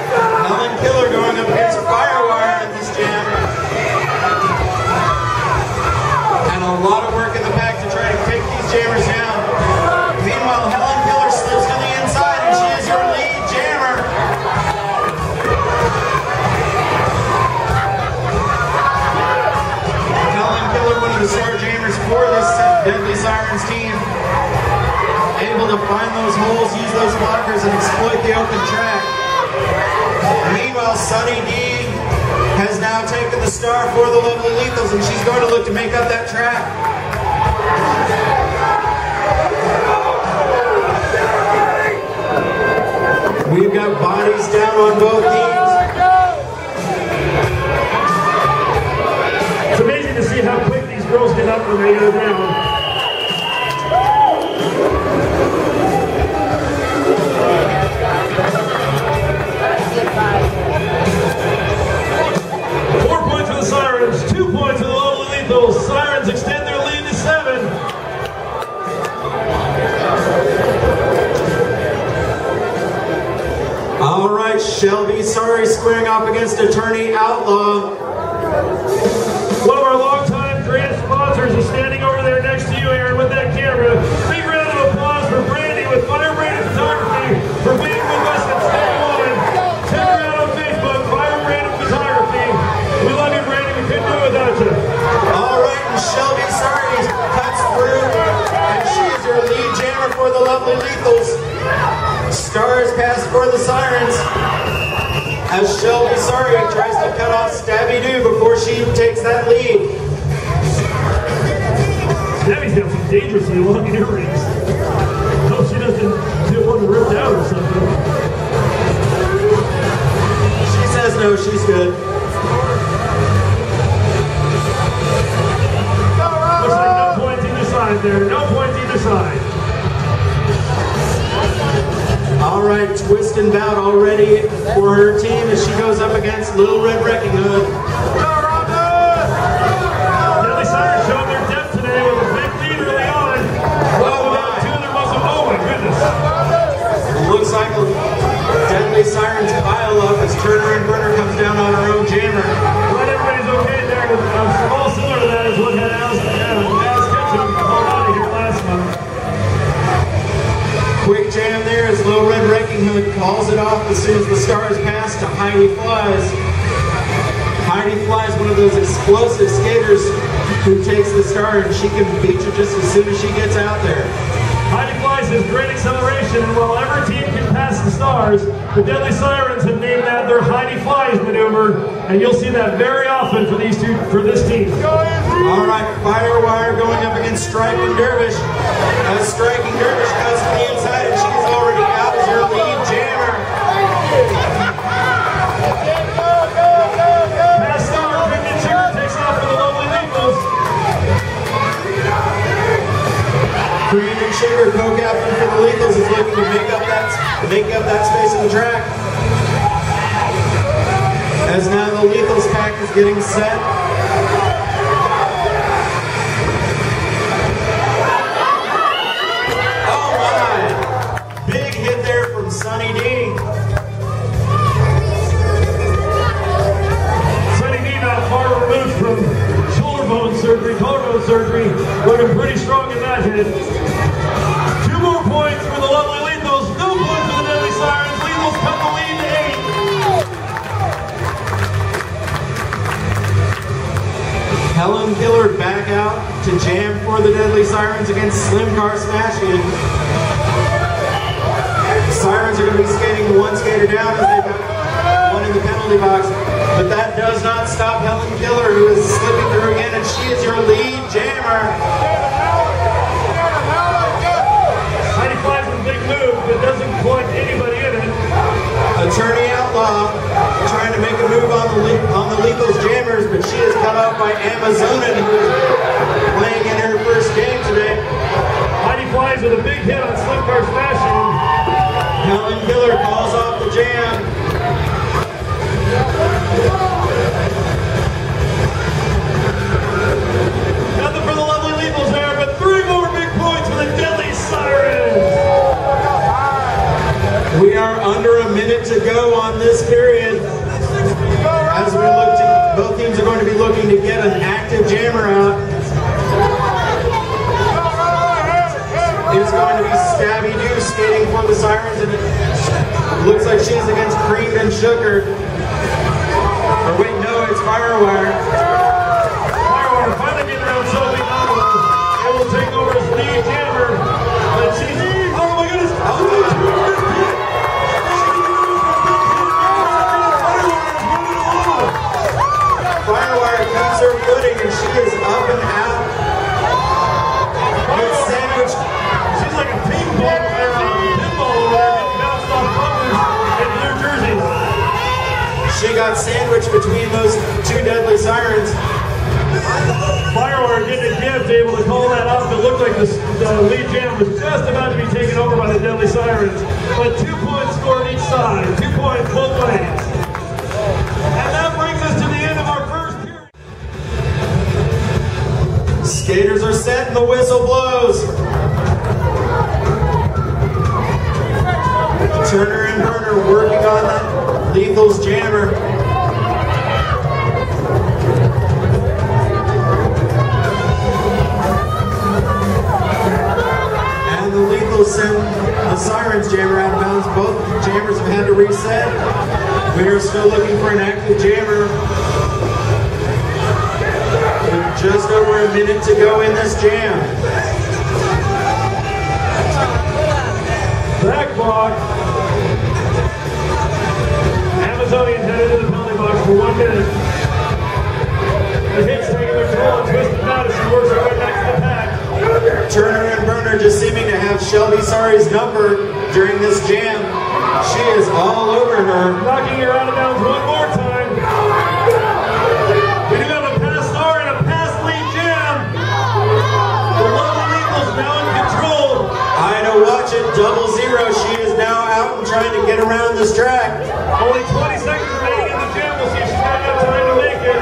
Helen Killer going up against Firewire in this jam. And a lot of work in the back to try to take these jammers down. Meanwhile, Helen Killer slips to the inside, and she is your lead jammer. Helen Killer, one of the star jammers for this Deadly Sirens team. Able to find those holes, use those blockers, and exploit the open track. Meanwhile, Sunny D has now taken the star for the Lovely Lethals, and she's going to look to make up that track. We've got bodies down on both teams. It's amazing to see how quick these girls get up when they go down. 4 points for the Sirens, 2 points for the Lovely Lethals. Sirens extend their lead to 7. All right, Shelby Sorry squaring off against Attorney Outlaw. One of our longtime grant sponsors is standing over there next to you, Aaron, with that camera. Big round of applause for Brandy with Fire Branded Photography for being with us at Step 1. Check her out on Facebook, Fire Branded Photography. We love you, Brandy. We couldn't do it without you. All right, and Shelby Sorry cuts through, and she is your lead jammer for the Lovely Lethals. Stars pass for the Sirens, as Shelby Sorry tries to cut off Stabby Doo before she takes that lead. Stabby's got some dangerously long earrings. Hope she doesn't get one ripped out or something. She says no, she's good. Looks like no points either side there. No points either side. All right, twist and bout already for her team as she goes up against Little Red Wrecking Hood. Deadly Sirens showing their depth today with a big lead early on. Oh my! Oh my goodness. Looks like a Deadly Sirens pile up as Turner and Brenner comes down on her own jammer. Glad everybody's okay there. All similar to that is what had Alice Kitchen called out of here last month. Quick jam there as Little Red Wrecking Hood calls it off as soon as the stars pass to Heidi Flies. Heidi Flies, one of those explosive skaters who takes the star, and she can beat you just as soon as she gets out there. Heidi Flies has great acceleration, and while every team can pass the stars, the Deadly Sirens have named that their Heidi Flies maneuver, and you'll see that very often for this team. All right, Firewire going up against Striking Dervish. As Striking Dervish goes to the inside, and she's already out as your lead jammer. Pass star, Cricket Sugar takes off for the Lovely Lethals. Cream and Sugar, co-captain for the Lethals, is looking to make up that space in the track. As now the Lethals pack is getting set. Oh my! Big hit there from Sunny D. Sunny D not far removed from collarbone surgery, looking pretty strong in that hit. 2 more points for the Lovely Lethals, no points for the Deadly Sirens. Lethals cut the lead to 8. Helen Killer back out to jam for the Deadly Sirens against Slim Car Smashing. The Sirens are going to be skating one skater down as they've got one in the penalty box. But that does not stop Helen Killer, who is slipping through again, and she is your lead jammer. Heidi flies with a big move, but doesn't point anybody in it. Attorney Outlaw trying to make a move on the Lethal's jammers, but she is cut off by Amazonin, who is playing in her first game today. Heidi flies with a big hit on Slim Car Smashing. Helen Killer calls off the jam. Nothing for the lovely Lethals there, but 3 more big points for the Deadly Sirens. We are under a minute to go on this period. As we look to, both teams are going to be looking to get an active jammer out. It's going to be Stabby Doo skating for the Sirens, and it looks like she's against Creamed and Sugar. Or wait, no, it's Firewire. Firewire finally getting around Sophie Novel. It will take over as lead jammer. But she's, oh my goodness! Firewire cuts her footing, and she is up and out. Good sandwich. She's like a pinball player on a pinball over there, getting bounced off bumpers in blue jerseys. She got sandwiched between those 2 Deadly Sirens. Firewire getting a gift, able to call that off. It looked like the lead jam was just about to be taken over by the Deadly Sirens. But 2 points scored each side. 2 points both ways. And that brings us to the end of our first period. Skaters are set and the whistle blows. Turner and Burner working on that Lethal's jammer. And the Lethals send the Sirens jammer out of bounds. Both jammers have had to reset. We are still looking for an active jammer. With just over a minute to go in this jam. Back block. Amazonian headed to the penalty box for 1 minute. The hit's taking their toll on Twisted Madison works her way back to the pack. Turner and Burner just seeming to have Shelby Sari's number during this jam. She is all over her. Knocking her out of bounds 1 more time. We do have a pass star and a pass lead jam. The lovely Lethals now in control. Ida watch it, 0-0. She is now out and trying to get around this track. Only 20 seconds remaining in the jam. We'll see if she's got enough time to make it.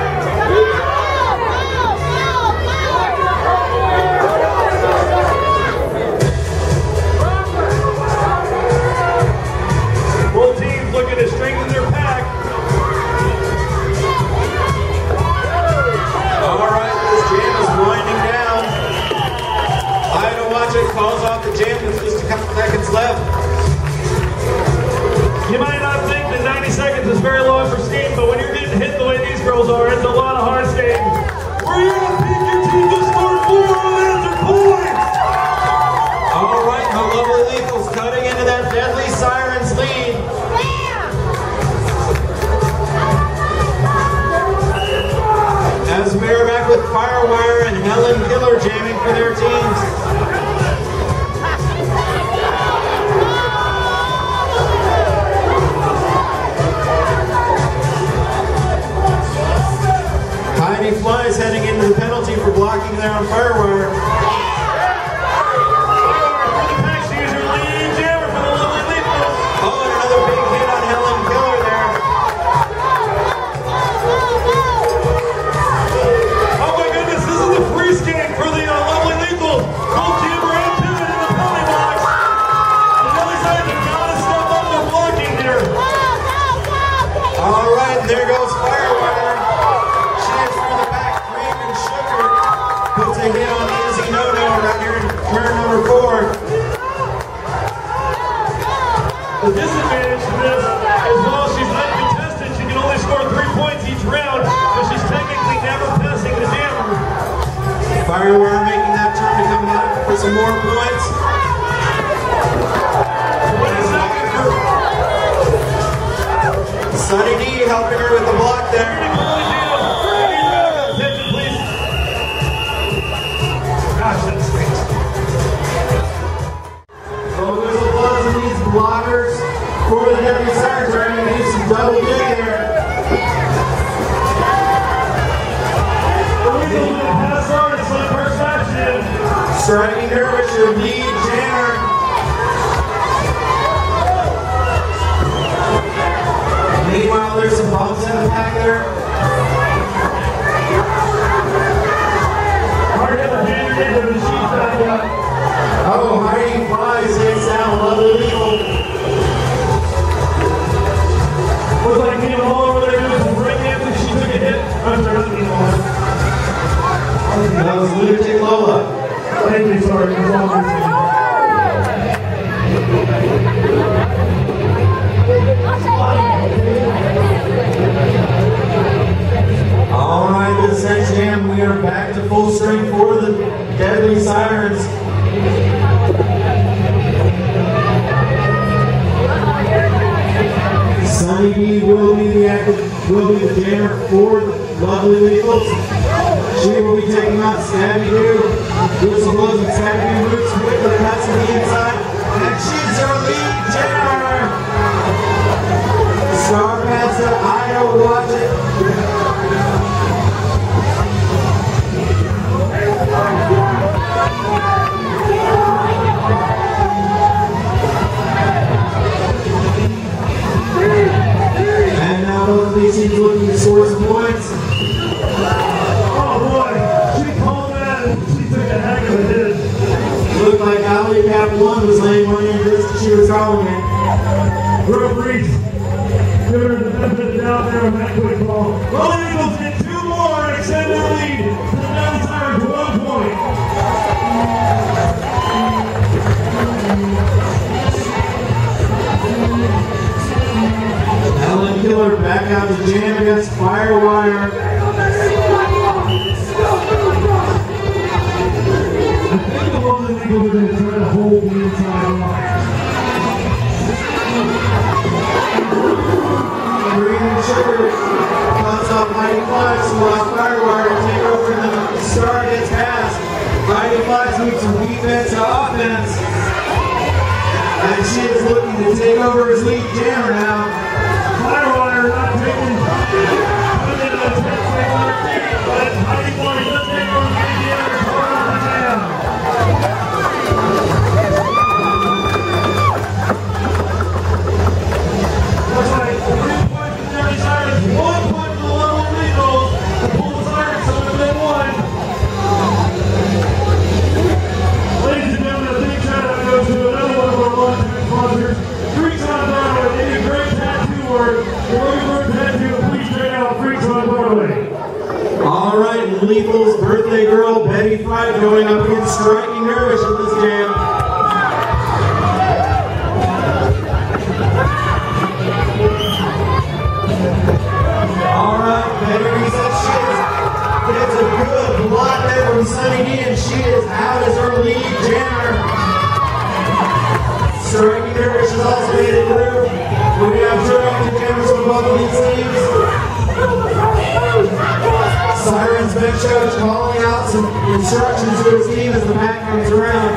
Both teams looking to strengthen their pack. All right, this jam is winding down. Ida watch it, calls off the jam with just a couple seconds left. You might not think that 90 seconds is very long for skating, but when you're getting hit the way these girls are, it's a lot of hard skating. Where you're going to pick your team to score 4 unanswered points! All right, the lovely Lethals cutting into that Deadly Sirens lead. As we are back with Firewire and Helen Killer jamming for their teams. Heidi Flies heading into the penalty for blocking there on Firewire. Oh, and another big hit on Helen Killer there. Oh my goodness, this is the free skate for the lovely Lethals. Both jammer and pivot in the penalty box. The Deadly Sirens have got to step up their blocking here. All right, and there goes Firewire. She is through the back, Creamed and Sugar. Puts a hit on Izzy No-No right here in turn number 4. The disadvantage to this is while she's uncontested, she can only score 3 points each round, but she's technically never passing the jammer. Firewire making that turn to come back for some more points. 20 seconds. Sunny D helping her with the block there. Attention, please. Gosh, that's great. So whistle blows in these blockers for the Deputy Sirens. We're going to do some double dig here. Striking Dervish, your lead jammer. Meanwhile, there's some bumps in the pack there. Oh, Heidi Fries takes down Lovely Legal. Looks like Neil Hall over there doing some breakdancing. She took a hit. I'm sorry, that's Neil Hall. That was Lunatic Lola. Thank you, sorry. All right, this next jam, we are back to full strength for the Deadly Sirens. Sunny D will be the jammer for Lovely Legals. She will be taking on Stabby Doo. Doing some blows and Stabby Doo roots with the cuts to the inside. And she's our lead jammer. Star pass that Ida will watch it. And now both of these teams looking to score some points. Oh boy, she called that and she took a heck of a hit. Looked like Alley Cap 1 was laying one in just as she was calling it. Real freaks. Give her the benefit of the doubt there on that quick ball. Golden Eagles get 2 more and extend their lead to the Deadly Sirens 1 point. Ellen Killer back out to jam against Firewire. I think the Golden Eagles are going to try to hold the inside line. Green and Sugar cuts off Mighty Flies, who lost Firewire to take over and the star gets past. Mighty Flies moves from defense to offense. And she is looking to take over his lead jammer now. Firewire not taking the 10 but Mighty Flies does take over the other part of the jam. Looks like 3 points for the Deadly Sirens, 1 point for the Lovely Legals. The pull the Sirens to within 1. Ladies and gentlemen, a big shout out goes to another one of our long-time sponsors, Freaks on Broadway. They do great tattoo work. If you're looking for a tattoo, please check out Freaks on Broadway. All right, Lethal's birthday girl, Betty Fry, going up against Striking Dervish in this jam. All right, Betty resets. She gets a good block there from Sunny D, and she is out as her lead jammer. Striking Dervish has also made it through. We have two active jammers from both of these teams. Sirens bench coach calling out some instructions to his team as the back comes around.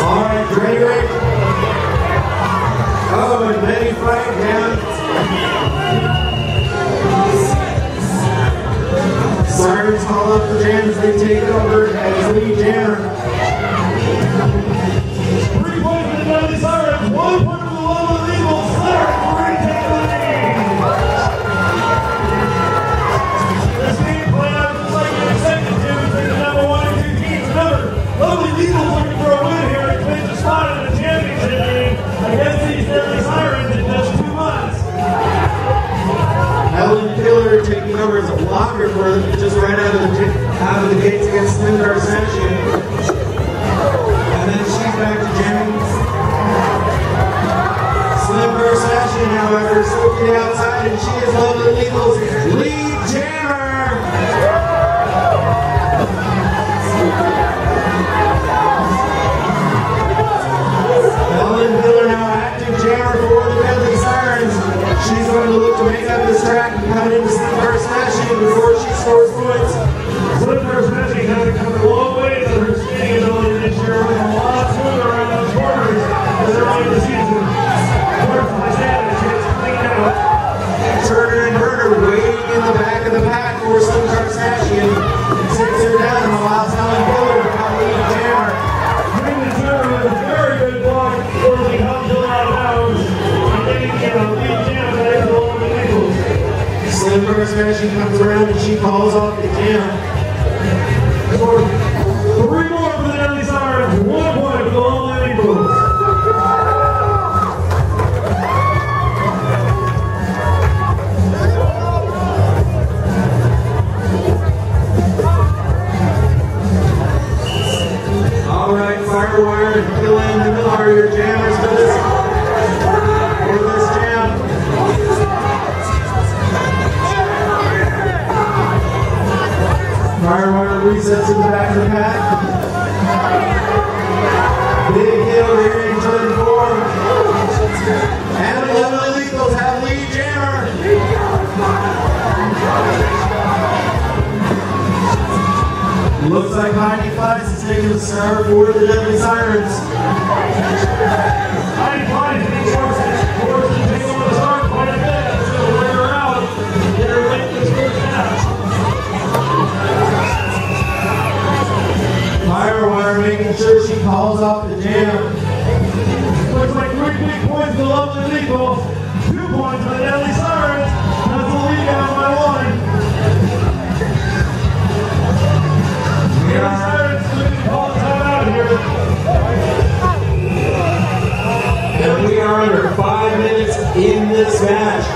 All right, ready. Oh, and Betty Frank down. Sirens call up the jam as they take over as lead jammer. 3 points for the Deadly Sirens, 1 point for the Lovely Legals. Sirens retake the lead. This game played out just like you expected to between the number 1 and 2 teams. Remember, Lovely Legals looking for a win here and clinch a spot in the championship game against these Deadly Sirens in just 2 months. Ellen Killer taking over as a blocker for them just right out of the gates against Slim Garsachian. And then she's back to jamming. Slim Garsachian, however, slipped to the outside. out, and she is Lovely Legal's lead jammer. Ellen Miller, now active jammer for the Deadly Sirens. She's going to look to make up this track and cut into some first smashing before she scores points. Slipper Smashing having come a long way in her skating ability this year, with a lot smoother around those corners as early in the season. First in the stand, she gets cleaned out. Turner and Berger waiting in the back of the pack for Slipper Smashing. Sits her down and allows Helen Miller to come lead jammer. Bringing Turner with a very good block, forcing Helen Miller out of bounds, and getting lead jam back to all the Eagles. Slipper Smashing comes around and she calls off the jam. 3 more for the Deadly Sirens, 1 point for the Lonely Eagles. All right, Firewire and Gillian and Miller are your jammers for this jam. Firewire resets in the back of the pack. Big Hill here in turn 4. And the Lovely Legals have lead jammer. Looks like Heidi Fleiss is taking the start for the Deadly Sirens. Heidi Fleiss is forced to take over the start quite a bit. It's going to wear her out. Get her late this first half. Firewire making sure she calls off the jam. Looks like 3 big points for the Lovely Eagles, 2 points for the Deadly Sirens. That's the lead down by 1. Deadly Sirens looking to call the time out here. And we are under 5 minutes in this match.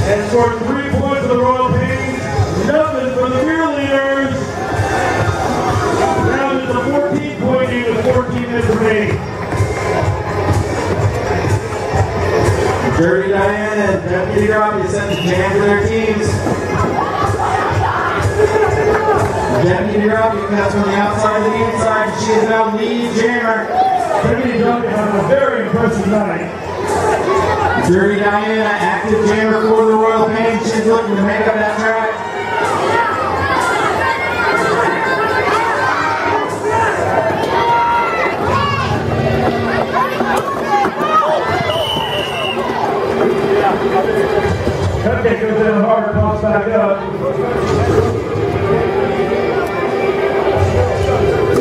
And scored 3 points for the Royal Pains, nothing for the beer leaders. Now it's a 14-point game with 14 minutes remaining. Dirty Diana and Deputy Robbie sent the jam to their teams. Deputy Robbie cuts from the outside to the inside. She is now lead jammer. Deputy Robbie has a very impressive night. Dirty Diana, active jammer for the Royal Pains. She's looking to make up that track. Cupcake goes down hard, pops back up.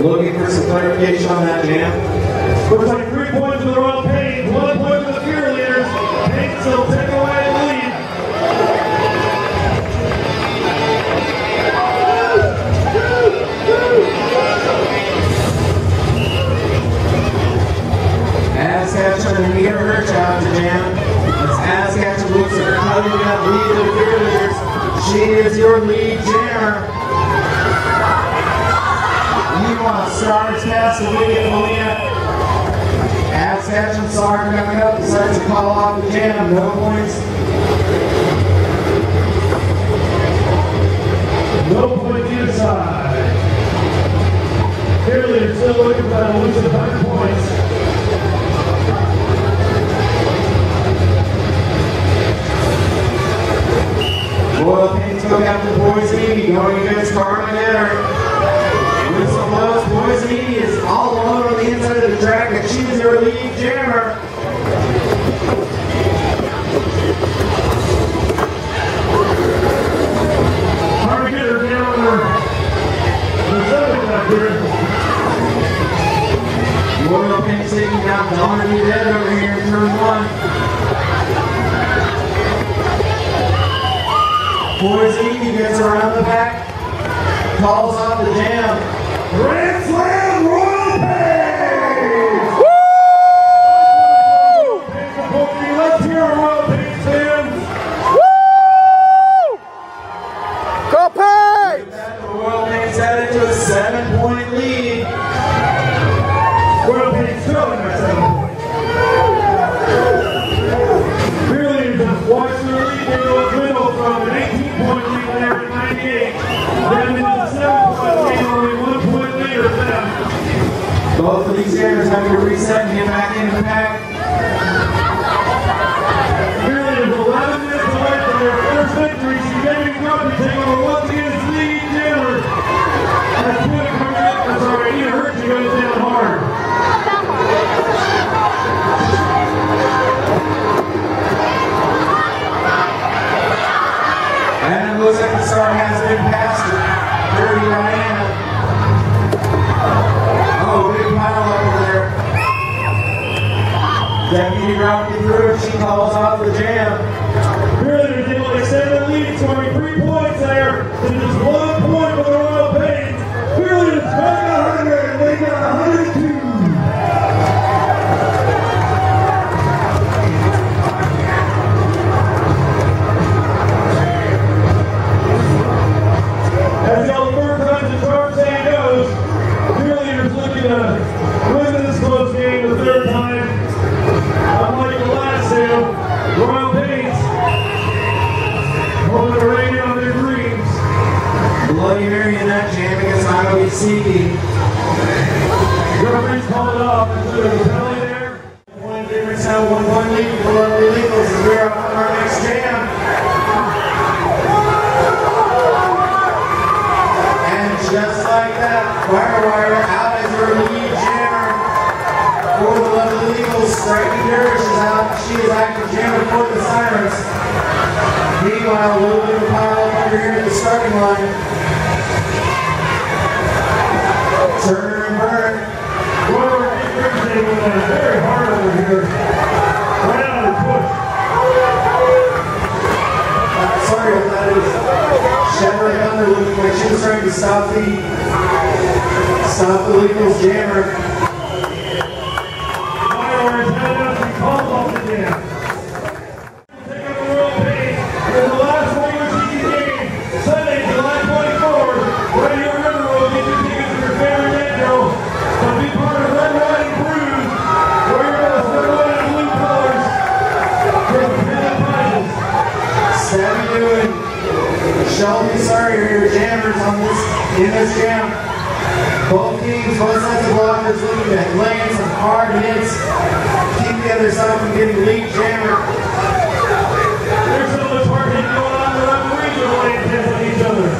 Looking for some clarification on that jam. Looks like 3 points for the Royal Pains, 1 point for the beer leaders. Pains will take away the lead. last week, Molina. As Catching Sark coming up, decides to call off the jam, no points. No point either side. Clearly, it's still looking for that elusive 100 points. Royal Pains took out the Poison Evie going against Carmageddon. With some blows, Poison Evie is all alone on the inside of the track, and she is their lead jammer. Carmageddon down on the seventh back here. Royal Pains taking down Donna Dead over here in turn 1. Poison Evie gets around the back, calls off the jam. Grand Slam Royal Pains! Woo! Let's hear a Royal Pains fans. Woo! Go Pains! The Royal Pains headed to a 7-point lead. Royal Pains trailing by 7 points. Really, just watch the lead go middle from an 18-point lead there at 98. Then into the 7-point lead, only 1 point later for them. Both of these jammers have to reset and get back in the pack. Really, is 11 minutes away from their first victory. She's getting grumpy, taking over once again as lead jammer. That's good coming up. I'm sorry, Ian Hershey goes down hard. And it looks like the star has been passed. Dirty Diana. Oh, big pile over there. Deputy dropped it through. She calls off the jam. Really, they're able to extend the lead, scoring 3 points there. And just 1 point for the Royal Pains. Clearly, it's back 100, and they got 102. As the old third time the charge saying goes, Cheerleaders looking to win this close game the third time. Unlike the last two, Royal Pains holding a rain on their dreams. Bloody Mary in that jam against Iowa Tiki. Referees called it off. There's a penalty there. One difference now, 1-1 lead for the illegals as we're on our next jam. Just like that, Firewire out as her lead jammer for the Lovely Eagles. Striking Dervish is out. She is active jammer for the Sirens. Meanwhile, a little bit of a pile up over here at the starting line. Turner and Byrne. Royal Pains with very hard over here. Right out of the push. Sorry if that is Shepard Hunter looking like she was trying to stop the Eagles jammer. Firewire is headed up and calls off the jam. Take up the Royal Pains in the last regular season game, Sunday, July 24th. Right here in River Road, get your tickets to your favorite net show. So be part of Red, White, and Cruise. Wear your best red, white, and blue colors for the competitive prizes. Savvy doing Shelby Sawyer, your jammers in this jam. Both teams, both sets of blockers looking at laying some hard hits. Keep the other side from getting lead jammer. There's so much hard hitting going on, the referees are laying pins on each other.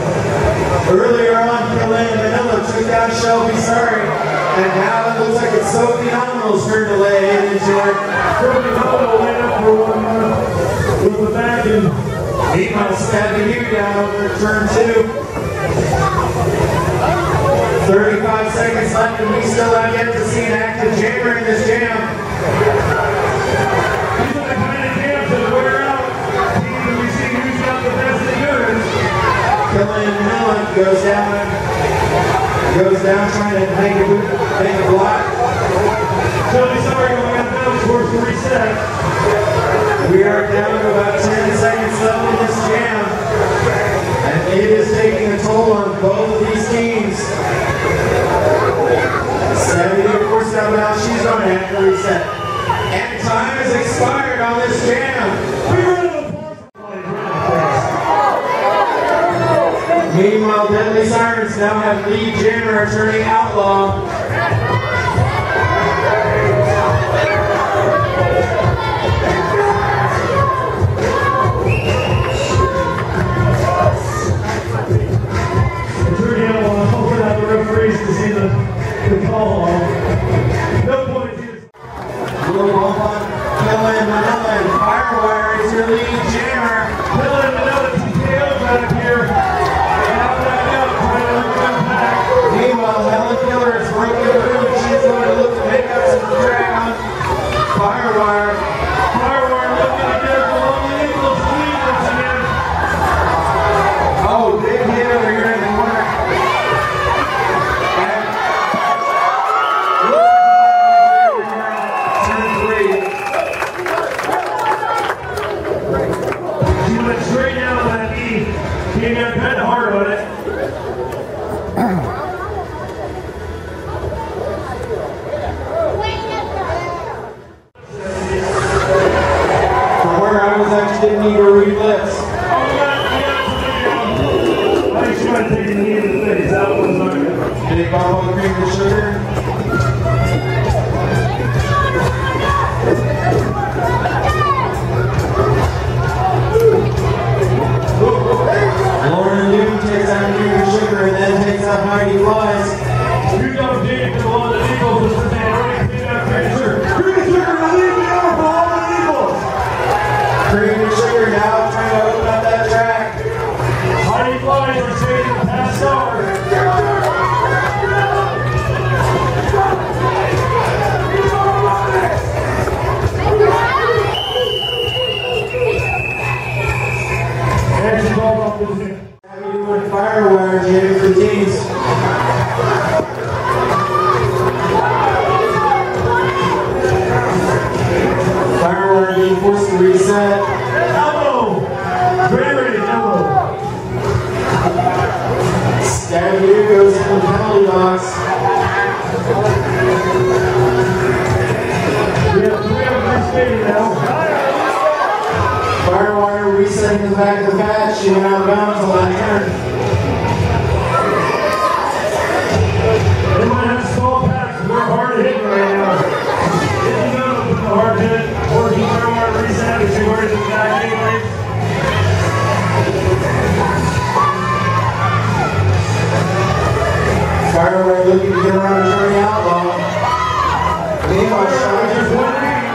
Earlier on, Killen and Manila took down Shelby Sawyer. And now it looks like it's Sophie Nominal's turn to lay into it. Sophie Nominal laid up for one with the back and Meanwhile, stabbing you down over turn 2. 35 seconds left, and we still have yet to see an active jammer in this jam. these are the kind of jams that wear out. Teams we see who's got the best endurance. Killian Millen goes down trying to make a block. Shelby Sawyer going out down towards the reset. We are down to about 10 seconds left in this jam. And it is taking a toll on both of these teams. 7 reset. And time has expired on this jam. Meanwhile, Deadly Sirens now have lead jammer turning outlaw. To see the call off. No point here. Pillin, Manila, and Firewire is your lead jammer. Pillin, Manila, TKO back here. Out back up, trying to come back. Meanwhile, Helen Killer is breaking through. She's going to look to pick up some ground. Firewire looking to get the lonely Nicholas lead once again. Oh, big hit over here in the corner. Straight down on that knee. He got kind of hard on it. From where I was actually didn't need to read lips. I think she might take a knee in the face. That one's not good. Big bump on cream and sugar. Lauren Newton takes out cream and sugar and then takes out Mighty Flies. You don't dig to all the Eagles. This is the right to that cream and sugar. Cream and sugar to lead me over for all the Eagles. Cream and sugar now trying to open up that track. Mighty Flies are chasing the past star. And she's all off the team. Happy doing Firewire jamming for teams. Firewire being forced to reset. Elbow! Very elbow. Stab here goes to the penalty box. We have 3 of them skating now. Firewire resetting to the back of the patch. She went out of bounds on that turn. They might have small packs. We're hard hitting right now. Didn't know with the hard hit. Working Firewire reset as she wears it back anyway. Firewire looking to get around and turn outlaw. Meanwhile, There's one lead.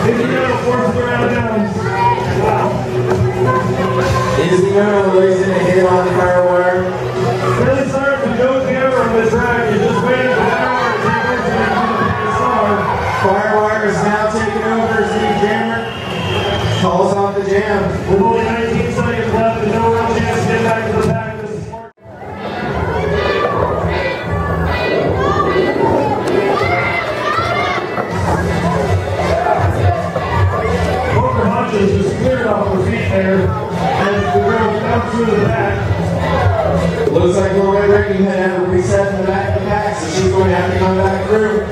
Indiana forces her out of bounds. Wow. Indiana lays in a hit on Firewire. Really sorry to go together on this track. You're just waiting for Firewire to take over and the star. Firewire is now taking over as lead jammer. Calls off the jam. With only 19 seconds left and no real chance to get back to the pack. This is smart. Poker Hunches just cleared off her feet there as the girl comes through the back. Looks like Lauren Ricky had to reset in the back of the pack, so she's going to have to come back through.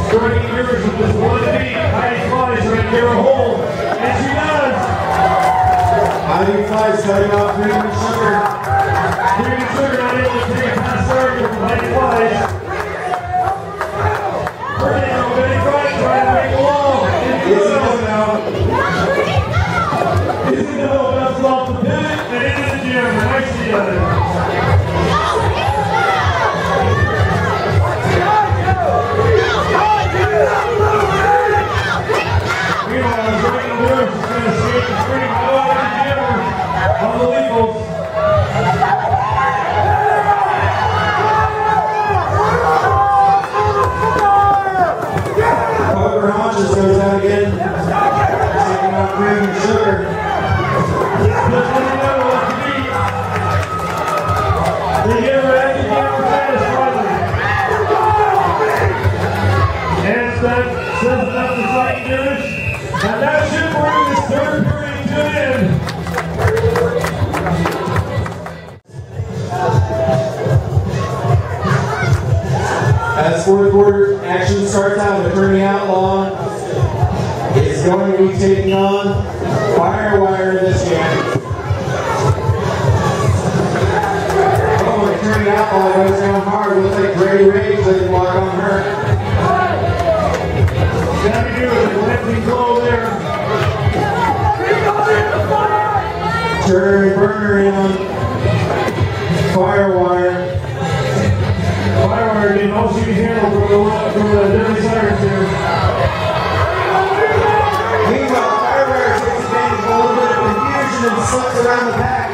Striking yours with just one beat. Mighty Flies trying to give her a hold. And she does. Mighty Flies cutting off cream and sugar. Cream and sugar not able to take a past target from Mighty Flies. Mighty Flies trying to make a wall. It's a no now. Easy to hold us off the pivot and into the gym. Nice together. Meanwhile, Dragon Lewis is going to skate the screen all over the gym on the legals. Poker Hunches goes out again. Taking out cream and sugar. Just let me know what to beat. They give her every game for fast finally. And that says enough to fight Jewish. And that should bring this third period to an end. As fourth quarter action starts out with Attorney Outlaw is going to be taking on Firewire in this game. Oh, Attorney Outlaw goes down hard. Looks like Grady Rage doesn't walk on her. Gotta do it. Lefty blow there. Turn burner in on Firewire. Firewire getting all she can handle from the Deadly Sirens here. Meanwhile, Firewire takes advantage of a little bit of confusion and slips around the back.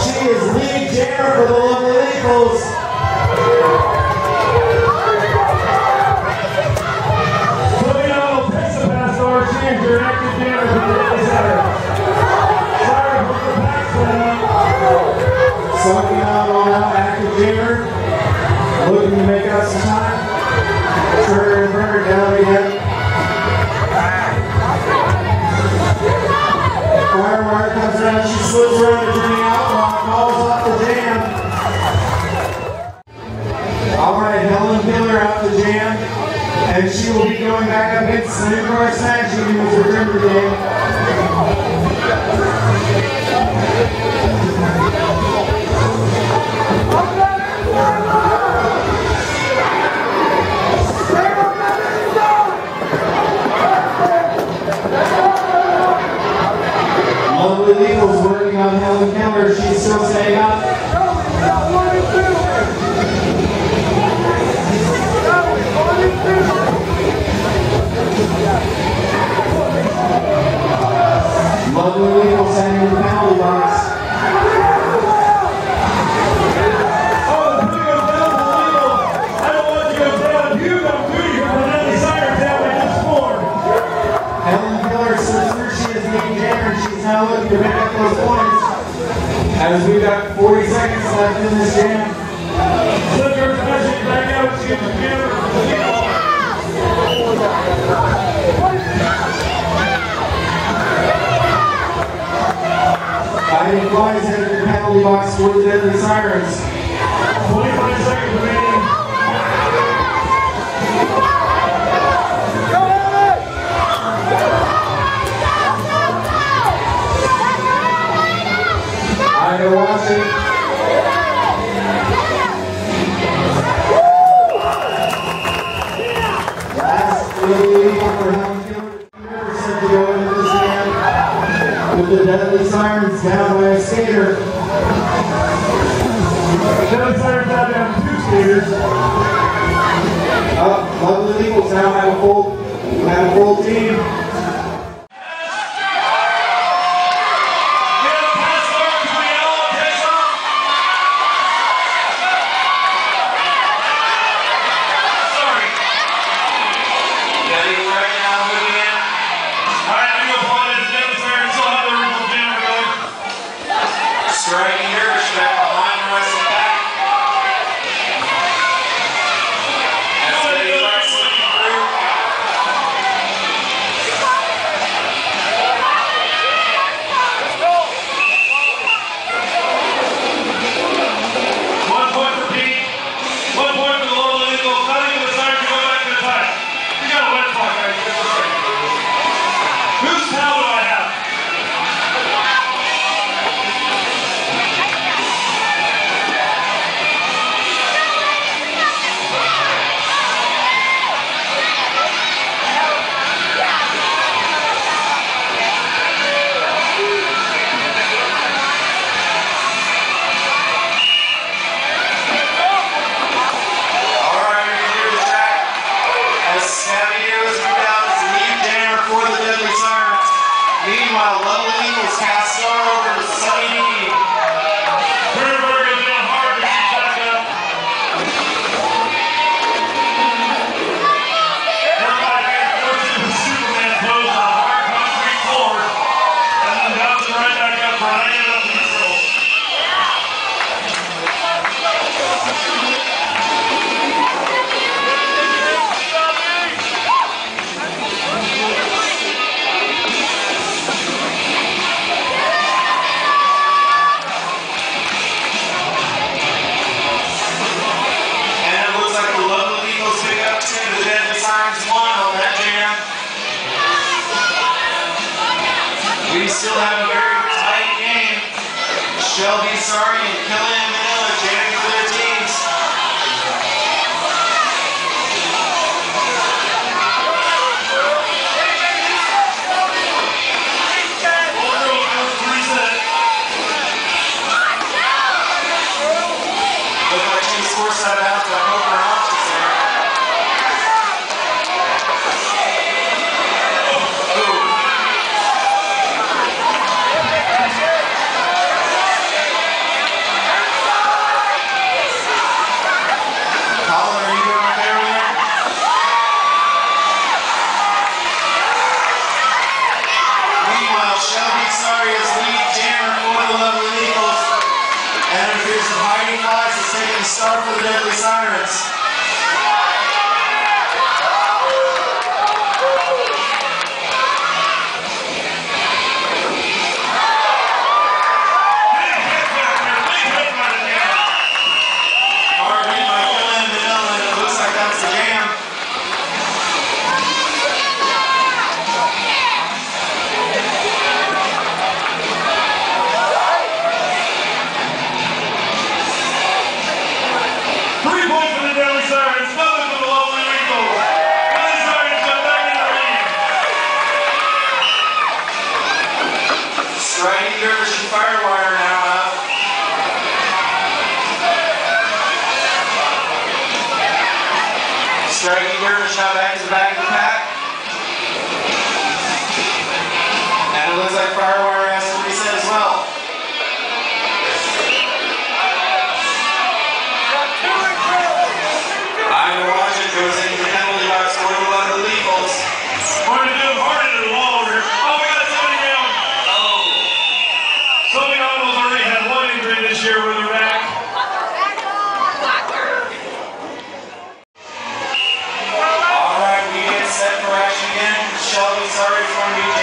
She is lead jammer for the Lovely Eagles. Takedown takes the pass over. She is your active jammer for the Deadly Sirens. Sorry for the back set up. Sucking out on out, active jammer. Looking to make up some time. Turner and burner down again. Firewire comes around, she slips around the Attorney Outlaw, falls off the jam. Alright, Helen Miller out the jam. And she will be going back up against the new car snatch who was returned today. Lovely Eagles working on Helen Keller. She's still staying up. Lovely Eagles sending in the penalty box. Oh, the thing goes down to the legal. I don't want you to go down. You don't do here for the Deadly Sirens down by just 4. Helen Keller slips through. She is being jammered. She's now looking to pick up those points. As we've got 40 seconds left in this jam. Slipper touching back out. She's the jammer for the legal. Fighting flies headed to the penalty box for the Deadly Sirens. 25 seconds remaining. Ida watching. Last little lead for Helen Keller. Set to go into this game with the Deadly Sirens down by a skater. Deadly Sirens now down 2 skaters. Lovely Eagles now have a full team. Striking here, back behind the rest of the back. As they are slipping through. One point for Pete. 1 point for the Lovely Eagles. Nothing for the Sirens to go back to the tie. You got a wet clock, guys. Whose towel do I have? Meanwhile, Lovely Eagles cast star over to Sunny D. Turner goes down hard, but she's back up. Everybody gets forced into Superman pose on a hard concrete floor, and then bouncing right back up for an end up neutral. And it looks like the Lovely Eagles pick up 10 to the Deadly Sirens. still have a very tight game. Shelby Sorry and Killian Manila jamming for their teams. Look like two scores set out to Homer options there. Colin, are you doing okay over there? Meanwhile, Shelby Sorry is lead jammer for the Lovely Eagles. And it appears that Heidi Fox is taking the start for the Deadly Sirens. Hard hit by Killian Manila, and it looks like that's the jam. Striking Dervish and Firewire now out. Striking Dervish now back to the back of the pack. And it looks like Firewire has to reset as well. I watch it goes into the penalty box for the Lovely Eagles. Hard to do, hard to do, all over here. Oh, we got somebody down. Somebody almost already had one injury this year with a rack. Alright, we get set for action again. Shelby Sorry from BJ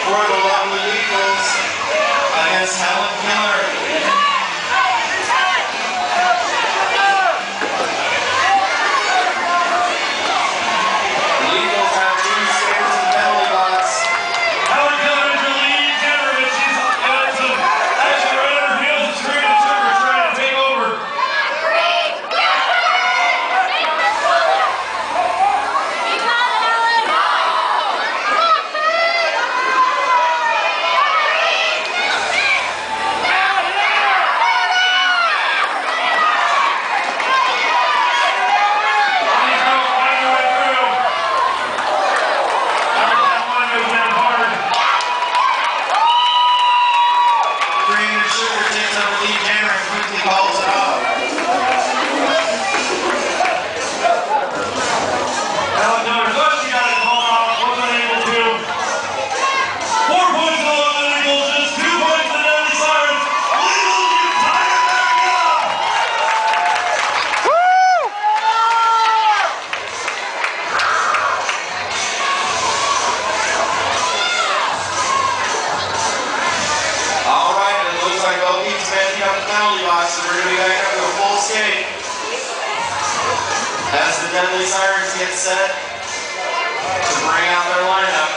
for the Lovely Eagles against Helen Killer. The Eagles have two spares in the penalty box. Helen Keller is your lead jammer, and she's got some action right on her heels and screaming at Sugar trying to take over. Trainer Sugar takes up the lead jammer and quickly calls it off. Helen Keller thought she got it called off, wasn't able to. 4 points to the Lovely Eagles, just 2 points to the Deadly Sirens. Eagles, you tie it back up! Alright, it looks like both teams managing up the penalty box, so we're going to be back up to a full skate. As the Deadly Sirens get set to bring out their lineup.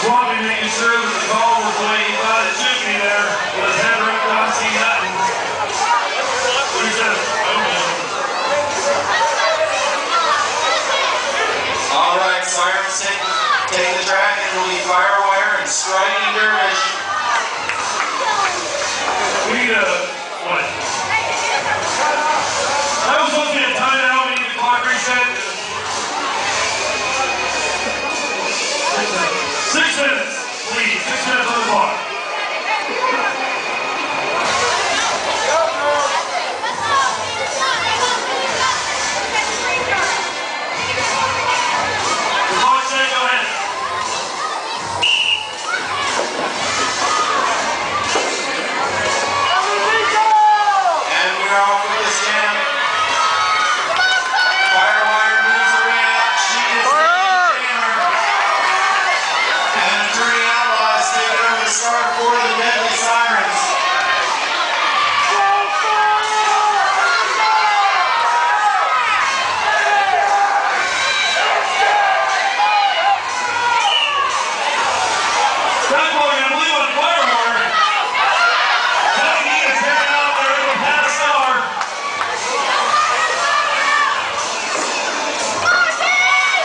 Swampy making sure that the ball was the way he thought it should be there, with his head right down, see nothing. What he says, Alright, Sirens take the track and it'll be Firewire and Striking Dervish. we need a, what? That was supposed to be a timeout, we need the clock reset. 6 minutes, please, 6 minutes on the clock. The clock said go ahead. And we're off with this jam. Firewire moves the ring up. She is the jammer. And 3 outlaws take That's what we're going to believe on Firewire. Tiki is heading out there in the past star.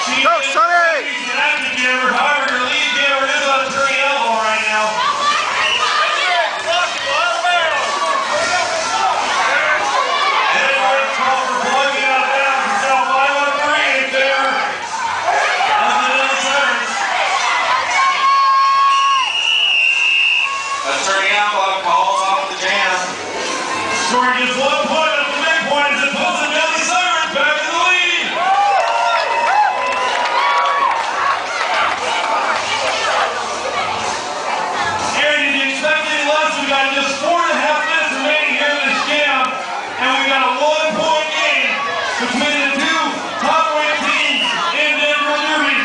She Go, is Sonny! an active jammer. However, her lead jammer is on a turning elbow right now. Turning elbow calls off the jam. Scoring just 1 point at the midpoint as it puts the Deadly Sirens back in the lead. Aaron, did you expect any less? We got just 4.5 minutes remaining here in this jam, and we got a 1-point game between the two top-ranked teams in Denver Derby.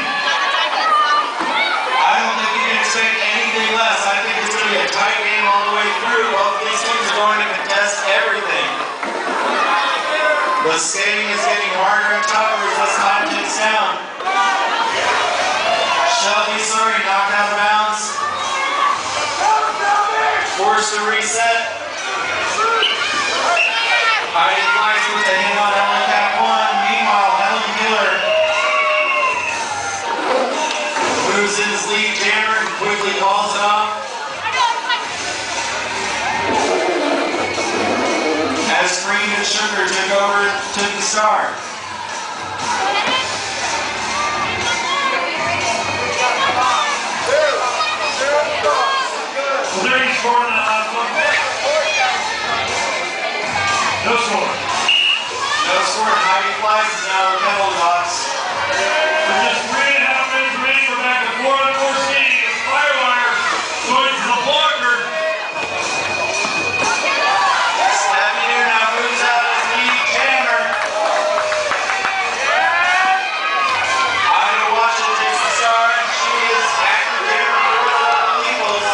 I don't think you can expect anything less. I think it's going to be a tight game all the way through. Both these teams are going to contest everything. The skating is getting harder and tougher as this time ticks down. Shelby Surrey knocked out of bounds. Forced to reset. Heidi Flies with a hit on Ellen Cap 1. Meanwhile, Helen Miller moves in his lead jammer and quickly calls it off. As Cream and Sugar took over to the star. Well, there he's scoring in the last one. No score. No score. Heidi Flies is now in the penalty box. With just 3.5 minutes remaining, we're back to 4-on-4 skating as Firewire joins the blocker. Stephanie here now moves out as lead jammer. Ida Washington takes the star. She is active jammer for the Eagles.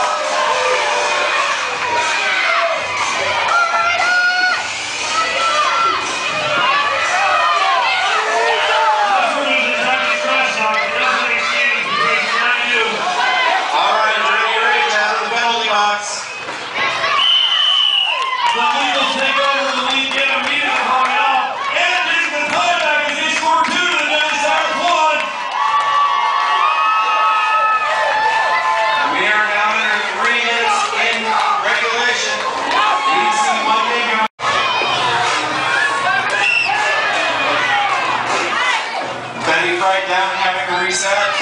That's where there's exactly trash talk. It doesn't make sense because it's not you. All right, Brittany Rage out of the penalty box. The Eagles take over the lead game immediately calling it off. And taking the comeback as they score 2 to the Deadly Sirens 1. We are now under 3 minutes in regulation. You can see one thing. Betty Fright down having a reset.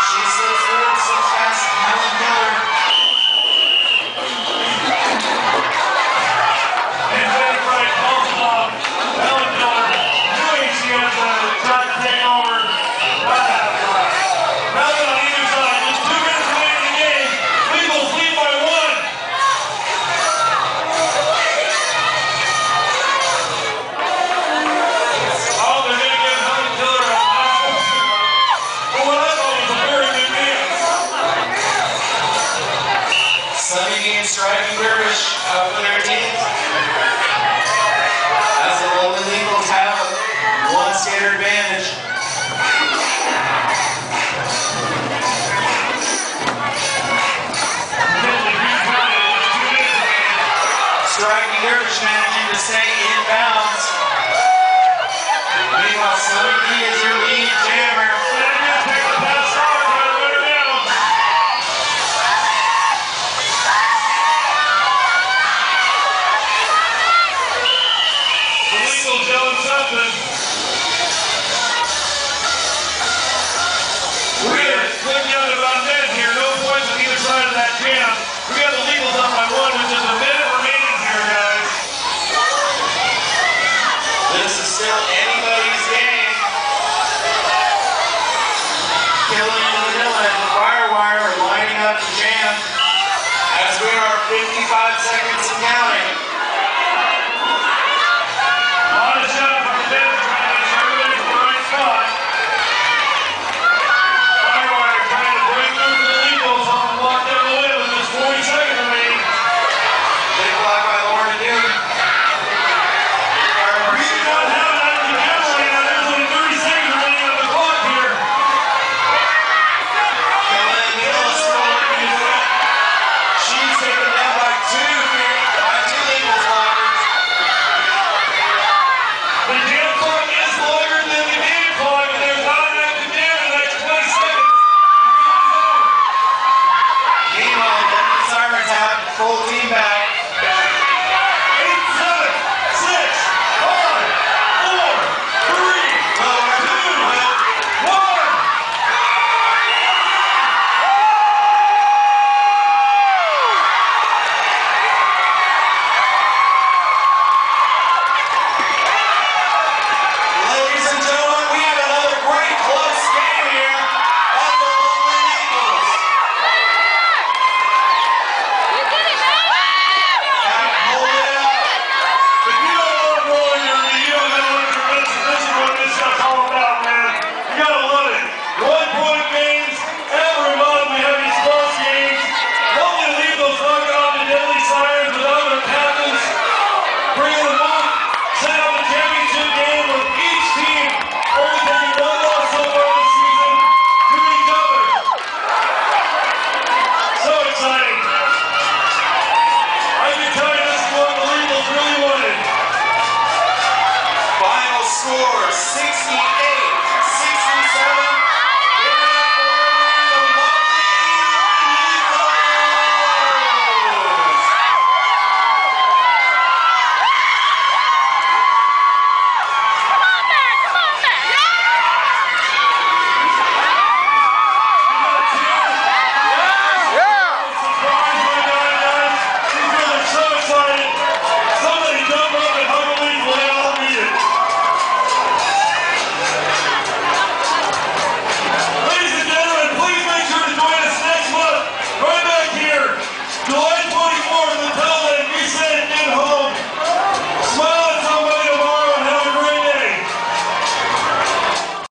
She slips forward, slips past Helen Miller. And Betty Wright calls it off. Helen Miller knowing she has a shot to take over. Right after that. Helen on either side. Just 2 minutes remaining in the game. Eagles lead by 1. Oh, they're going to give Helen Miller a national for what I thought was a very good game. Sunny game striking Dervish out for their teams. As the Lowland Eagles have a 1 skater advantage. Striking Dervish managing to stay in bounds. Meanwhile, Sunny D is your lead jammer. This is still anybody's game. Killing and Vanilla and the Firewire are lining up to jam as we are 55 seconds and counting.